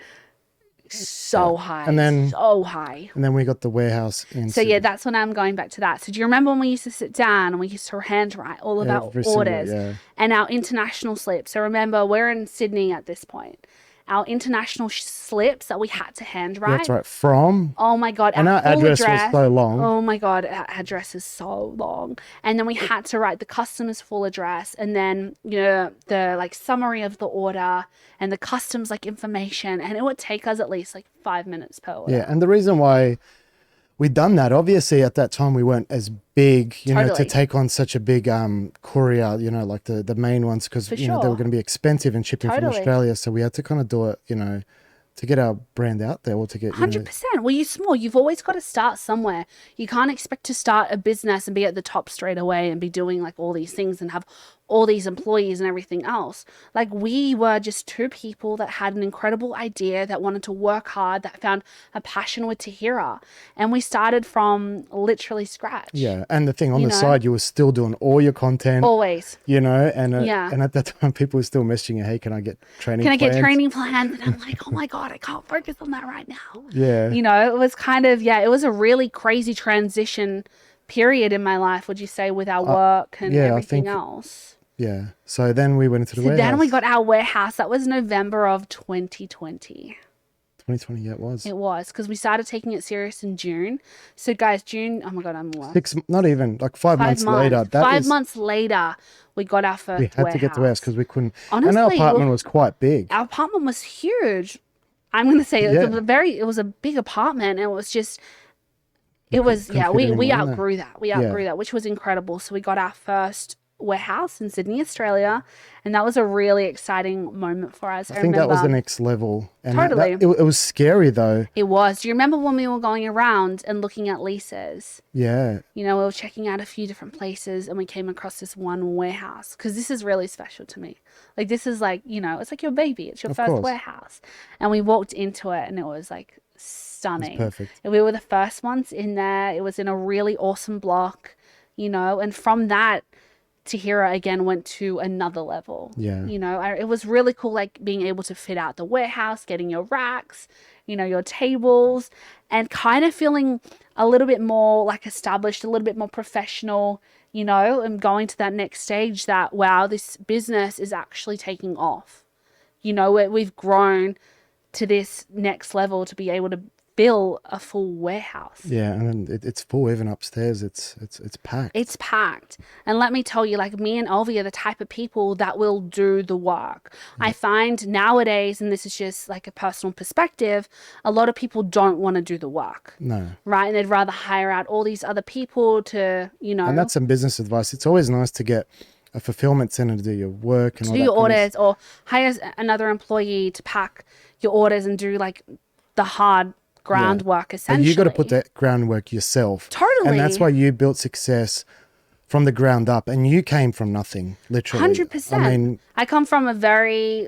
so high, And then- so high. And then we got the warehouse in. So yeah, that's when I'm going back to that. So do you remember when we used to sit down and we used to handwrite all of our Every single- orders yeah. and our international slips? So remember, we're in Sydney at this point. Our international slips that we had to handwrite. That's right. From Oh my god! and our full address was so long. Oh my god, our address is so long. And then we had to write the customer's full address, and then the like summary of the order and the customs like information, and it would take us at least like 5 minutes per order. Yeah, and the reason why we'd done that, obviously at that time we weren't as big, to Totally. take on such a big courier, like the main ones, because For they were sure. going to be expensive and shipping from Totally. Australia. So we had to kind of do it, to get our brand out there, or to get, 100%. Well, you're small. You've always got to start somewhere. You can't expect to start a business and be at the top straight away and be doing like all these things and have all these employees and everything else. Like, we were just two people that had an incredible idea, that wanted to work hard, that found a passion with Tahira. And we started from literally scratch. Yeah, and the thing on the side, you were still doing all your content. Always. And at that time, people were still messaging you, hey, can I get training plans? Can I get training plans? And I'm like, oh my God, I can't focus on that right now. Yeah. It was kind of, it was a really crazy transition period in my life, would you say, with our work and everything else. Yeah. So then we went into the warehouse. Then we got our warehouse. That was November of 2020. 2020, yeah, it was. It was, because we started taking it serious in June. So guys, June, oh my God, I'm work. Not even, like 5 months later. Five months later, we got our first warehouse. We had to get the warehouse because we couldn't. Honestly, and our apartment was quite big. Our apartment was huge. I'm going to say it was a big apartment, and it was just, we outgrew that. We outgrew that, which was incredible. So we got our first warehouse in Sydney, Australia, and that was a really exciting moment for us. I think that was the next level. And totally. It was scary though. It was. Do you remember when we were going around and looking at leases? Yeah. We were checking out a few different places, and we came across this one warehouse, because this is really special to me. Like, this is like, it's like your baby. It's your first warehouse. And we walked into it, and it was like stunning. It's perfect. And we were the first ones in there. It was in a really awesome block, and from that, Tahira again went to another level. Yeah. It was really cool, like being able to fit out the warehouse, getting your racks, your tables, and kind of feeling a little bit more like established, a little bit more professional, and going to that next stage that, wow, this business is actually taking off. We've grown to this next level to be able to fill a full warehouse. Yeah, and it's full. Even upstairs, it's packed. It's packed. And let me tell you, like, me and Elvi are the type of people that will do the work. I find nowadays, and this is just like a personal perspective, a lot of people don't want to do the work. No. Right? And they'd rather hire out all these other people to, And that's some business advice. It's always nice to get a fulfillment center to do your work and to all do that your kind of orders, or hire another employee to pack your orders and do like the hard groundwork, essentially. And you got to put that groundwork yourself. Totally. And that's why you built success from the ground up, and you came from nothing, literally. 100%. I mean, I come from a very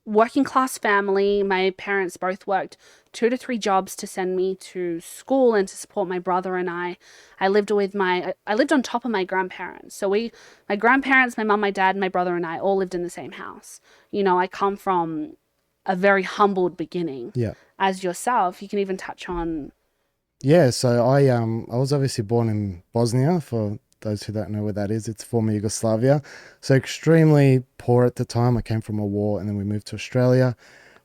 working class family. My parents both worked 2 to 3 jobs to send me to school and to support my brother and I. I lived on top of my grandparents. So my grandparents, my mum, my dad, my brother and I all lived in the same house. I come from a very humbled beginning. Yeah. As yourself, you can even touch on. Yeah, so I was obviously born in Bosnia. For those who don't know where that is, it's former Yugoslavia. So extremely poor at the time. I came from a war, and then we moved to Australia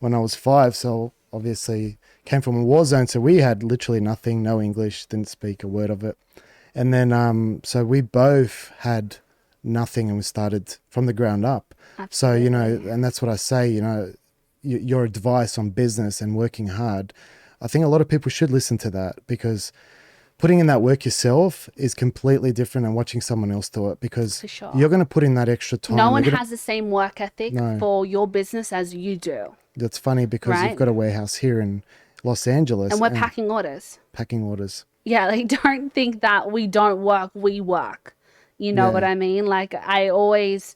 when I was 5. So obviously came from a war zone. So we had literally nothing, no English, didn't speak a word of it. And then so we both had nothing, and we started from the ground up. Absolutely. So, and that's what I say, your advice on business and working hard, I think a lot of people should listen to that, because putting in that work yourself is completely different than watching someone else do it, because For sure. you're going to put in that extra time. No one has the same work ethic for your business as you do. That's funny, because you've got a warehouse here in Los Angeles. And we're packing orders. Packing orders. Yeah, don't think that we don't work, we work. You know what I mean? Like, I always,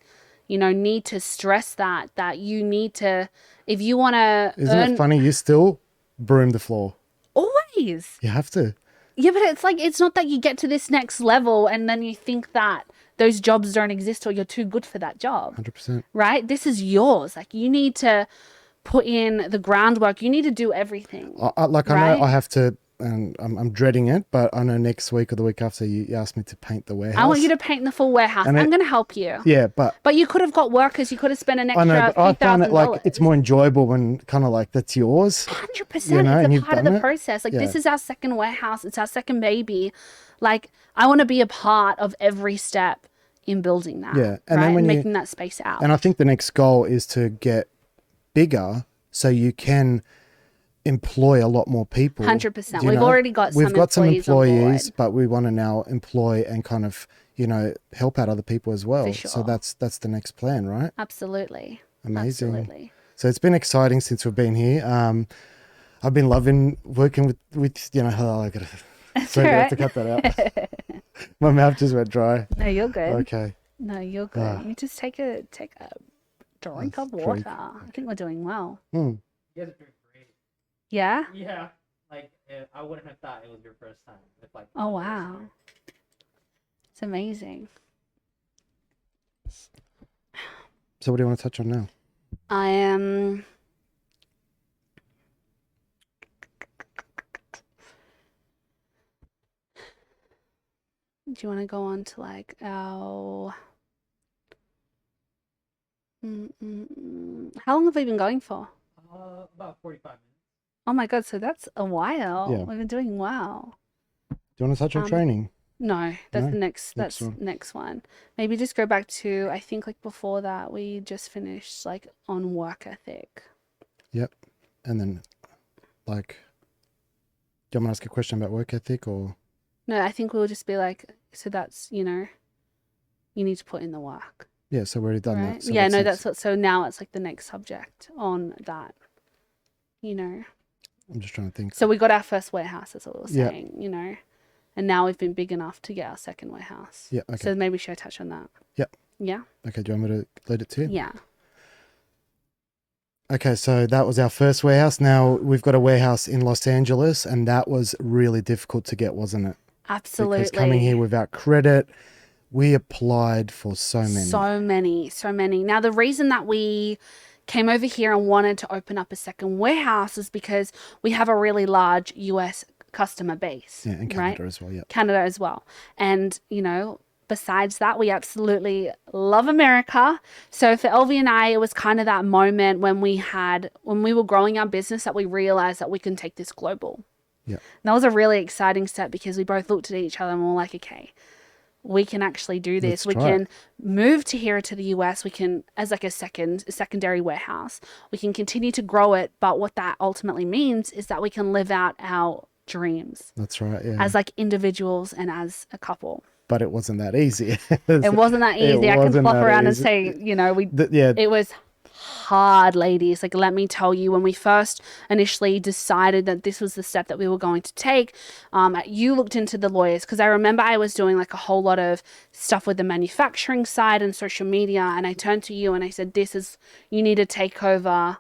need to stress that you need to, if you want to Isn't it funny? You still broom the floor. Always. You have to. Yeah, but it's like, it's not that you get to this next level and then you think that those jobs don't exist or you're too good for that job. 100%. Right? This is yours. Like, you need to put in the groundwork. You need to do everything. I know I have to, and I'm dreading it, but I know next week or the week after you asked me to paint the warehouse. I want you to paint the full warehouse. I'm going to help you. Yeah, but you could have got workers. You could have spent an extra I know, but I found it $1,000. like it's more enjoyable when kind of like that's yours. 100%. and It's a part of the it. process. Like, this is our second warehouse. It's our second baby. Like, I want to be a part of every step in building that. Yeah, and right? then when and making that space out. And I think the next goal is to get bigger so you can employ a lot more people. 100%. We've already got some employees, but we want to now employ and kind of, help out other people as well. For sure. So that's the next plan, right? Absolutely. Amazing. Absolutely. So it's been exciting since we've been here. I've been loving working with oh, I gotta, so I have to cut that out. My mouth just went dry. No, you're good. Okay. No, you're good. You just take a drink of water. I think we're doing well. Mm. You guys are doing great. Yeah? Yeah. Like, I wouldn't have thought it was your first time. With, like, Oh, wow. It's amazing. So what do you want to touch on now? I am... Do you want to go on to like our... How long have we been going for? About 45 minutes. Oh my God, so that's a while. Yeah. We've been doing well. Do you want to touch on training? No, that's No? the next next one. Maybe just go back to, I think like before that we just finished like on work ethic. Yep. And then like, do you want me to ask a question about work ethic or? No, I think we'll just be like, so that's, you need to put in the work. Yeah, so we've already done Right? that. So Yeah, no, next. that's what, so now it's like the next subject on that, I'm just trying to think. So we got our first warehouse, that's what we were Yeah. saying, and now we've been big enough to get our second warehouse. Yeah, okay. So maybe should I touch on that? Yep. Yeah? Okay, do you want me to lead it to you? Yeah. Okay, so that was our first warehouse. Now we've got a warehouse in Los Angeles, and that was really difficult to get, wasn't it? Absolutely. Because coming here without credit, we applied for so many. So many. Now, the reason that we came over here and wanted to open up a second warehouse is because we have a really large US customer base. Yeah, and Canada right? as well, yeah. Canada as well. And, besides that, we absolutely love America. So for Elvi and I, it was kind of that moment when we were growing our business that we realized that we can take this global. Yeah. And that was a really exciting step because we both looked at each other and were like, okay, we can actually do this. We can move here to the US. We can, as like a secondary warehouse, we can continue to grow it. But what that ultimately means is that we can live out our dreams. That's right, yeah. As like individuals and as a couple. But it wasn't that easy. It wasn't that easy. I can flop around and say, it was hard, ladies. Like, let me tell you, when we first initially decided that this was the step that we were going to take, you looked into the lawyers, because I remember I was doing like a whole lot of stuff with the manufacturing side and social media, and I turned to you and I said, you need to take over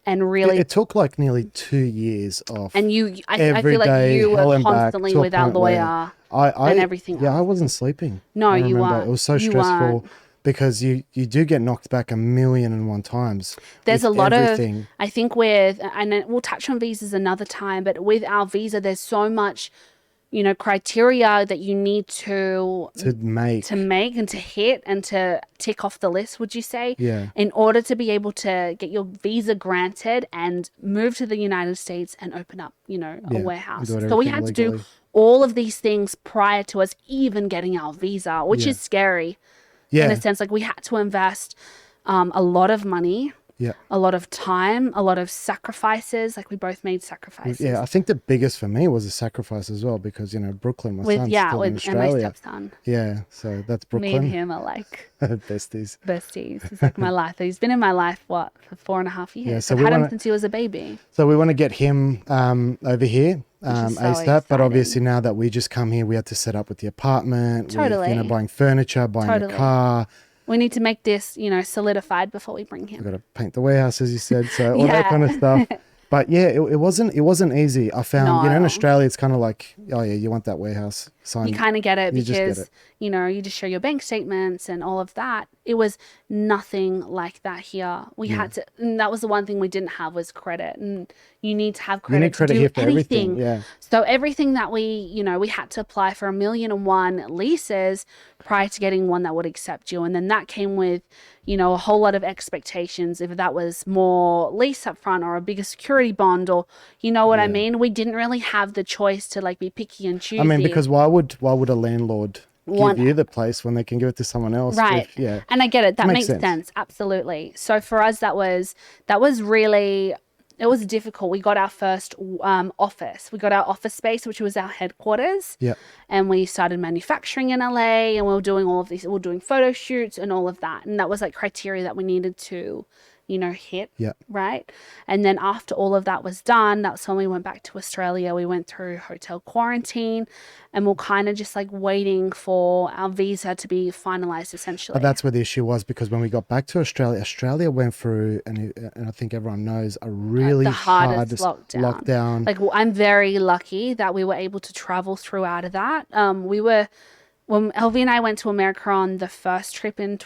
and really... It took like nearly 2 years off. And I feel like you were constantly with our lawyer and everything else. Yeah, I wasn't sleeping. No, you weren't. It was so stressful because you do get knocked back 1,000,001 times. There's a lot everything. of, I think and we'll touch on visas another time, but with our visa, there's so much, criteria that you need to make and to hit and to tick off the list, would you say? Yeah. In order to be able to get your visa granted and move to the United States and open up, a warehouse. So we had to do all of these things prior to us even getting our visa, which is scary. In a sense, like we had to invest a lot of money, a lot of time, a lot of sacrifices. Like we both made sacrifices. Yeah, I think the biggest for me was a sacrifice as well because, Brooklyn, my son's still in Australia. And my stepson. Yeah, so that's Brooklyn. Me and him are like besties. He's like my life. He's been in my life, for 4.5 years? Yeah, so I've had him since he was a baby. So we want to get him over here ASAP, but obviously now that we just come here, we had to set up with the apartment, with, buying furniture, buying a car. We need to make this, solidified before we bring him. We've got to paint the warehouse, as you said, so all that kind of stuff. But yeah, it wasn't easy. I found, in Australia, it's kind of like, oh yeah, you want that warehouse sign. You kind of get it because, you just show your bank statements and all of that. It was nothing like that here. We had to, and that was the one thing we didn't have was credit. And you need to have credit, to do here for anything. Everything. Yeah. So everything that we had to apply for 1,000,001 leases prior to getting one that would accept you. And then that came with, a whole lot of expectations. If that was more lease up front or a bigger security bond or, I mean? We didn't really have the choice to like be picky and choosy. I mean, because why would a landlord give you the place when they can give it to someone else? Right. And I get it. That makes sense. Absolutely. So for us, that was really, it was difficult. We got our first office. We got our office space, which was our headquarters. Yeah. And we started manufacturing in LA, and we were doing all of these. We were doing photo shoots and all of that. And that was like criteria that we needed to hit. Yeah. Right. And then after all of that was done, that's when we went back to Australia. We went through hotel quarantine and we're kind of just like waiting for our visa to be finalized essentially. But that's where the issue was, because when we got back to Australia, Australia went through, and I think everyone knows, a really the hardest lockdown. Like, I'm very lucky that we were able to travel through out of that. When Elvi and I went to America on the first trip in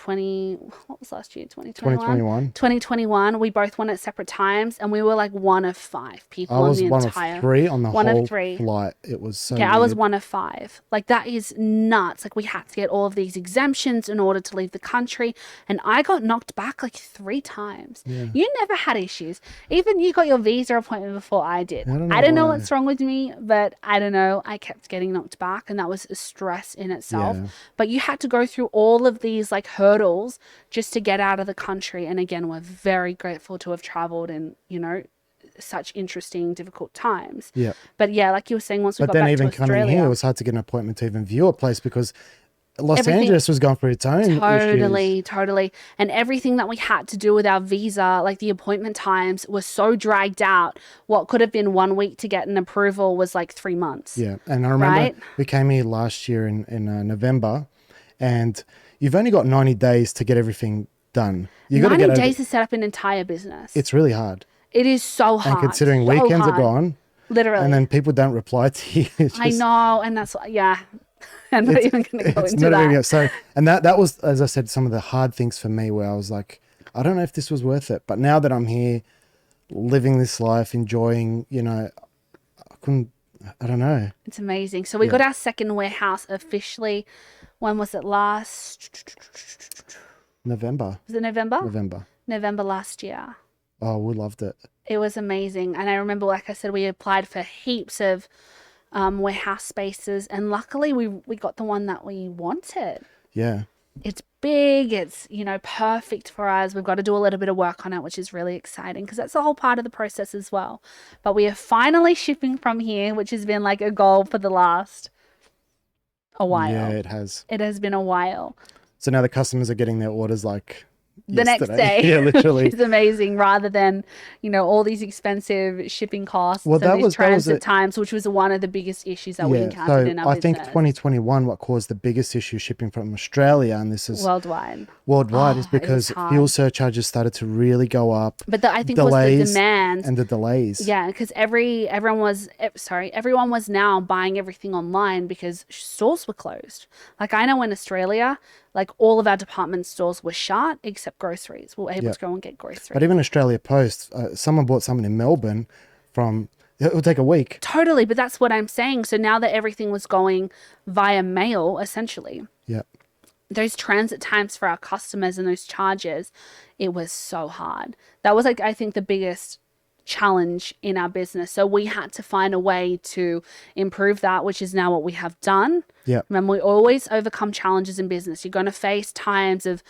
what was last year? 2021? 2021. We both went at separate times and we were like one of 5 people on the entire. I was one of 3 on the whole three. flight. It was so Yeah, weird. I was one of 5. Like, that is nuts. Like, we had to get all of these exemptions in order to leave the country. And I got knocked back like 3 times. Yeah. You never had issues. Even you got your visa appointment before I did. I don't know why. what's wrong with me, but I don't know. I kept getting knocked back and that was a stress in itself. Yeah. But you had to go through all of these like hurdles just to get out of the country. And again, we're very grateful to have traveled in, such interesting, difficult times. Yeah. But yeah, like you were saying, once we But got then back even to Australia, coming here, it was hard to get an appointment to even view a place, because Los Everything- Angeles was going through its own issues. Totally. And everything that we had to do with our visa, like the appointment times were so dragged out. What could have been 1 week to get an approval was like 3 months. Yeah. And I remember Right? we came here last year in November, and you've only got 90 days to get everything done. You got to 90 get days to set up an entire business. It's really hard. It is so hard. And considering so weekends are hard. gone, Literally. and then people don't reply to you. It's I just- know. And that's, yeah. I'm not even going to go it's into not even- that. So, and that was, as I said, some of the hard things for me, where I was like, I don't know if this was worth it. But now that I'm here, living this life, enjoying, I don't know. It's amazing. So we got our second warehouse officially. When was it last? November. Was it November? November. November last year. Oh, we loved it. It was amazing. And I remember, like I said, we applied for heaps of warehouse spaces. And luckily we got the one that we wanted. Yeah. It's big. It's, perfect for us. We've got to do a little bit of work on it, which is really exciting because that's the whole part of the process as well. But we are finally shipping from here, which has been like a goal for the last a while. Yeah, it has. It has been a while. So now the customers are getting their orders like The next yesterday. day. Yeah, literally. It's amazing, rather than, all these expensive shipping costs Well, and that these was transit times, which was one of the biggest issues that we encountered in our I business. think 2021, what caused the biggest issue shipping from Australia, and this is worldwide. worldwide, is Oh, it was because hard. fuel surcharges started to really go up. But I think it was the Delays demand. and the delays. Yeah, because everyone was now buying everything online because stores were closed. Like, I know in Australia, like all of our department stores were shut except groceries. We were able to go and get groceries. But even Australia Post, someone bought something in Melbourne it would take a week. Totally, but that's what I'm saying. So now that everything was going via mail, essentially, Yeah. those transit times for our customers and those charges, it was so hard. That was like, I think, the biggest challenge in our business. So we had to find a way to improve that, which is now what we have done. Yeah. Remember, we always overcome challenges in business. You're going to face times of,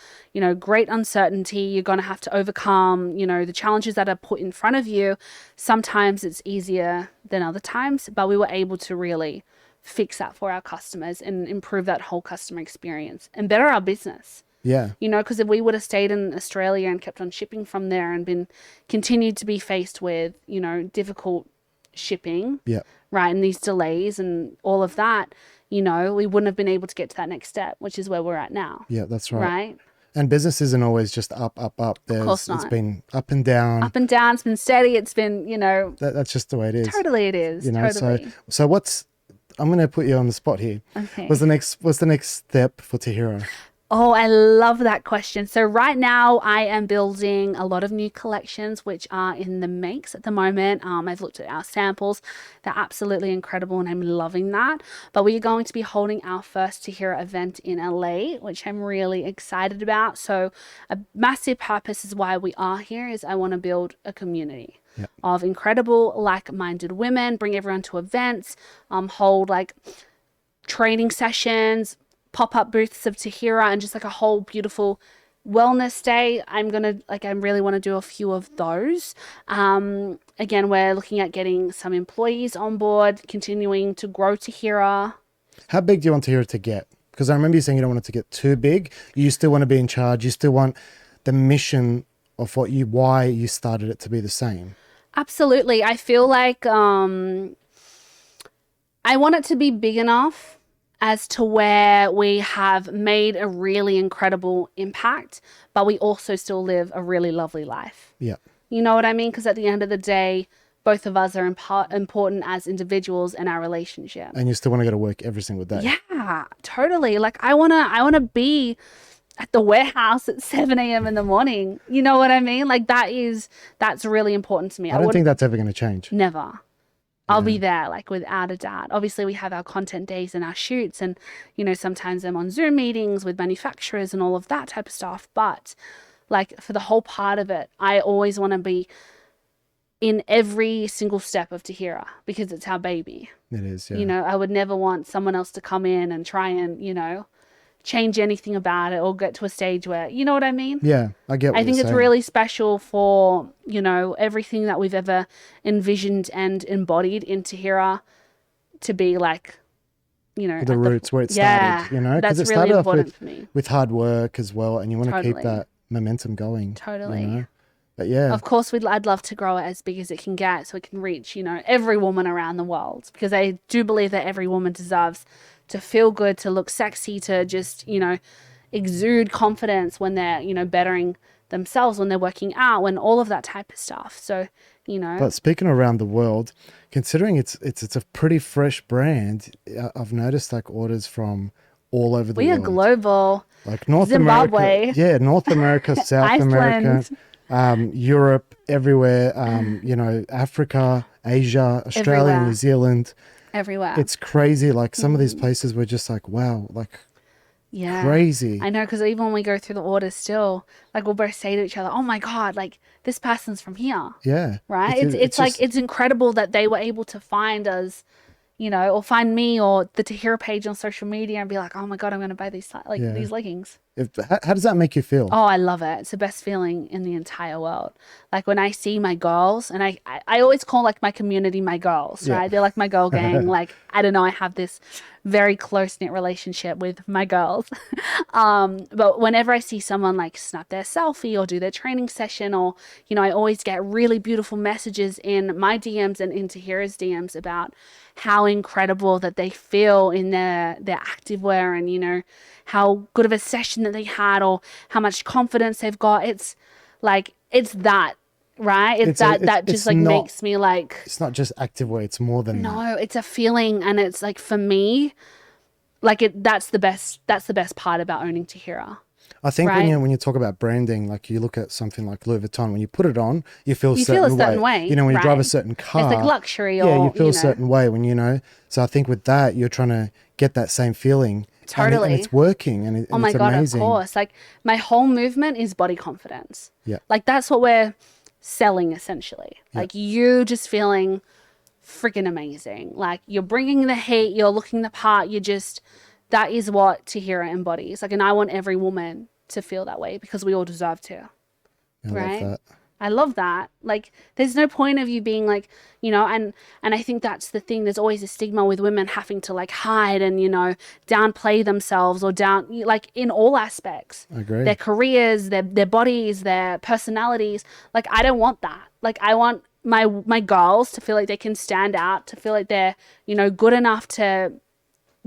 great uncertainty. You're going to have to overcome, the challenges that are put in front of you. Sometimes it's easier than other times, but we were able to really fix that for our customers and improve that whole customer experience and better our business. Yeah. Because if we would have stayed in Australia and kept on shipping from there and continued to be faced with, difficult shipping, Yeah. right, and these delays and all of that, we wouldn't have been able to get to that next step, which is where we're at now. Yeah, that's right. Right? And business isn't always just up. course It's not. been up and down. Up and down, it's been steady, it's been, That's just the way it is. totally it is. Totally. So I'm going to put you on the spot here. Okay. What's the next step for Tahira? Oh, I love that question. So right now I am building a lot of new collections, which are in the makes at the moment. I've looked at our samples. They're absolutely incredible and I'm loving that. But we are going to be holding our first Tahira event in LA, which I'm really excited about. So a massive purpose is why we are here is I want to build a community of incredible, like-minded women, bring everyone to events, hold like training sessions, pop-up booths of Tahira, and just like a whole beautiful wellness day. I really want to do a few of those. Again, we're looking at getting some employees on board, continuing to grow Tahira. How big do you want Tahira to get? Because I remember you saying you don't want it to get too big. You still want to be in charge. You still want the mission of why you started it to be the same. Absolutely. I feel like I want it to be big enough as to where we have made a really incredible impact, but we also still live a really lovely life. Yeah. You know what I mean? Because at the end of the day, both of us are important as individuals in our relationship. And you still want to go to work every single day. Yeah, totally. Like I wanna be at the warehouse at 7 a.m. in the morning. You know what I mean? Like that's really important to me. I don't think that's ever going to change. Never. I'll be there, like, without a doubt. Obviously, we have our content days and our shoots, and, you know, sometimes I'm on Zoom meetings with manufacturers and all of that type of stuff. But, like, for the whole part of it, I always want to be in every single step of Tahira because it's our baby. It is, yeah. You know, I would never want someone else to come in and try and, you know, change anything about it or get to a stage where, you know what I mean? Yeah, I get what I think you're it's saying. really special for, you know, everything that we've ever envisioned and embodied in Tahira to be like, you know, the roots where it started, you know? Because that's it really started off important for me. with hard work as well, and you want to keep Totally. that momentum going. Totally. You know? But yeah, Of course, I'd love to grow it as big as it can get so it can reach, you know, every woman around the world, because I do believe that every woman deserves to feel good, to look sexy, to just, you know, exude confidence when they're, you know, bettering themselves, when they're working out, when all of that type of stuff. So, you know, but speaking around the world, considering it's a pretty fresh brand, I've noticed like orders from all over the we are world. global. Like North Zimbabwe. America, yeah, North America, South America, Iceland. Europe, everywhere. You know, Africa, Asia, Australia, Everywhere. New Zealand. Everywhere. It's crazy. Like some of these places were just like, wow, like yeah. crazy. I know, because even when we go through the orders still, like we'll both say to each other, oh my God, like this person's from here. Yeah, Right? It's like, just- it's incredible that they were able to find us, you know, or find me or the Tahira page on social media and be like, oh my God, I'm going to buy these, like Yeah. these leggings. how does that make you feel? Oh, I love it. It's the best feeling in the entire world. Like when I see my girls, and I always call like my community my girls, Yeah. right? They're like my girl gang. Like, I don't know, I have this very close-knit relationship with my girls. But whenever I see someone like snap their selfie or do their training session, or, you know, I always get really beautiful messages in my DMs and in Tahira's DMs about how incredible that they feel in their activewear, and, you know, how good of a session that they had, or how much confidence they've got. It's like, it's that, right? It's that just like makes me like, It's not just activewear. It's more than that. no, it's a feeling. And it's like, for me, like that's the best part about owning Tahira. I think Right? when you talk about branding, like you look at something like Louis Vuitton, when you put it on, you feel You feel a certain way. way, You know, when you drive a right? certain car, It's like luxury, yeah, or, you feel you a know. certain way when, you know. So I think with that, you're trying to get that same feeling. Totally. And it's working, and Oh my it's God, amazing. of course. Like my whole movement is body confidence. Yeah. Like that's what we're selling essentially. Like you just feeling freaking amazing. Like you're bringing the heat, you're looking the part, that is what Tahira embodies. Like, and I want every woman to feel that way because we all deserve to. I Right? love that. I love that. Like, there's no point of you being like, you know, and I think that's the thing. There's always a stigma with women having to like hide and, you know, downplay themselves or like in all aspects. I agree. Their careers, their bodies, their personalities. Like, I don't want that. Like, I want my girls to feel like they can stand out, to feel like they're, you know, good enough to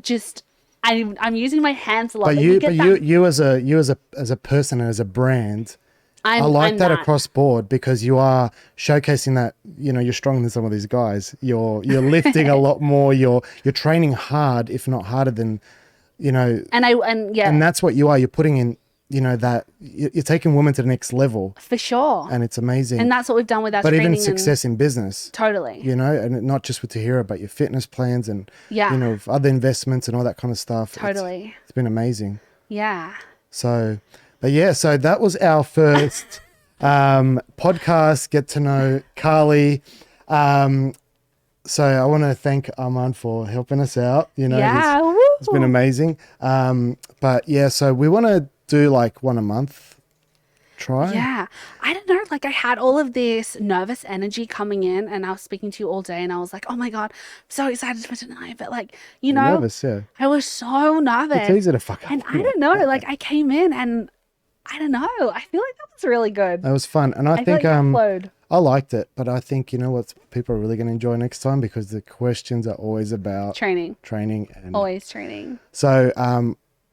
just. I'm using my hands a lot. But you as a person and as a brand, I like I'm that across board, because you are showcasing that, you know, you're stronger than some of these guys. You're lifting a lot more. You're training hard, if not harder than, you know. And that's what you are. You're putting in, you know, that you're taking women to the next level, for sure. and it's amazing. And that's what we've done with our but training. even success in business. Totally. You know, and not just with Tahira, but your fitness plans and, Yeah. you know, other investments and all that kind of stuff. Totally. It's been amazing. Yeah. So, but yeah, so that was our first podcast, get to know Carly. So I want to thank Armand for helping us out. You know, Yeah. it's been amazing. But yeah, so we want to do like one a month. Try. Yeah. I don't know. Like I had all of this nervous energy coming in, and I was speaking to you all day, and I was like, oh my God, I'm so excited for tonight. But like, you know, Nervous, yeah. I was so nervous. It's easy to fuck up. And I don't know, like I came in and I don't know. I feel like that was really good. That was fun. And I I feel think like that flowed. I liked it, but I think, you know what, people are really going to enjoy next time because the questions are always about Training. training. And Always training. so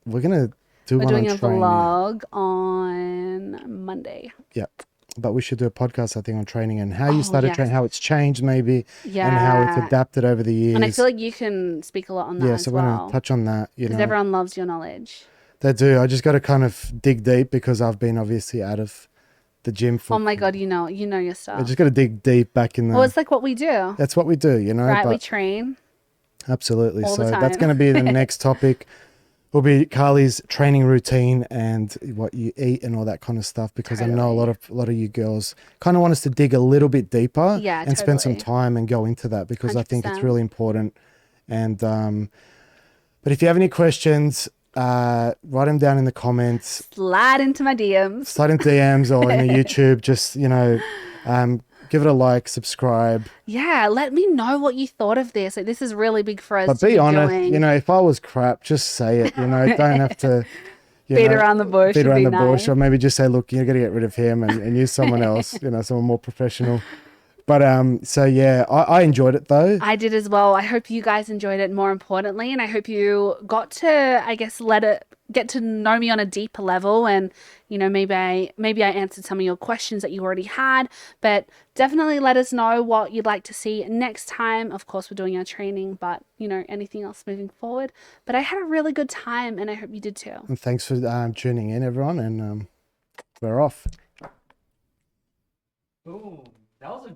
we're going to do We're one on doing a training. vlog on Monday. Yep. But we should do a podcast, I think, on training and how you started yes. training, how it's changed maybe, and how it's Yeah. adapted over the years. And I feel like you can speak a lot on that yeah, as so we're going well. to touch on that, you Because know. everyone loves your knowledge. They do. I just got to kind of dig deep because I've been obviously out of the gym for... Oh my God, you know your I stuff. just got to dig deep back in the... Well, it's like what we do. That's what we do, you know. Right, but we train. absolutely. all the So that's time. going to be the next topic. Will be Carly's training routine and what you eat and all that kind of stuff. Because I know a lot of you girls kind of want us to dig a little bit deeper Yeah, and spend some totally. time and go into that because I think it's 100%. really important. And but if you have any questions, write them down in the comments. Slide into my DMs. Slide into DMs or in the YouTube. Just give it a like, subscribe. Yeah, let me know what you thought of this. Like, this is really big for us. But to be honest, doing. if I was crap, just say it. Don't have to Beat around the bush. beat and around be the bush, nice. or maybe just say, look, you got to get rid of him and use someone else. Someone more professional. But so yeah, I enjoyed it though. I did as well. I hope you guys enjoyed it more importantly. And I hope you got to, I guess, get to know me on a deeper level. And, maybe I answered some of your questions that you already had. But definitely let us know what you'd like to see next time. Of course, we're doing our training, but, anything else moving forward. But I had a really good time and I hope you did too. And thanks for tuning in, everyone. And we're off. Boom. That was a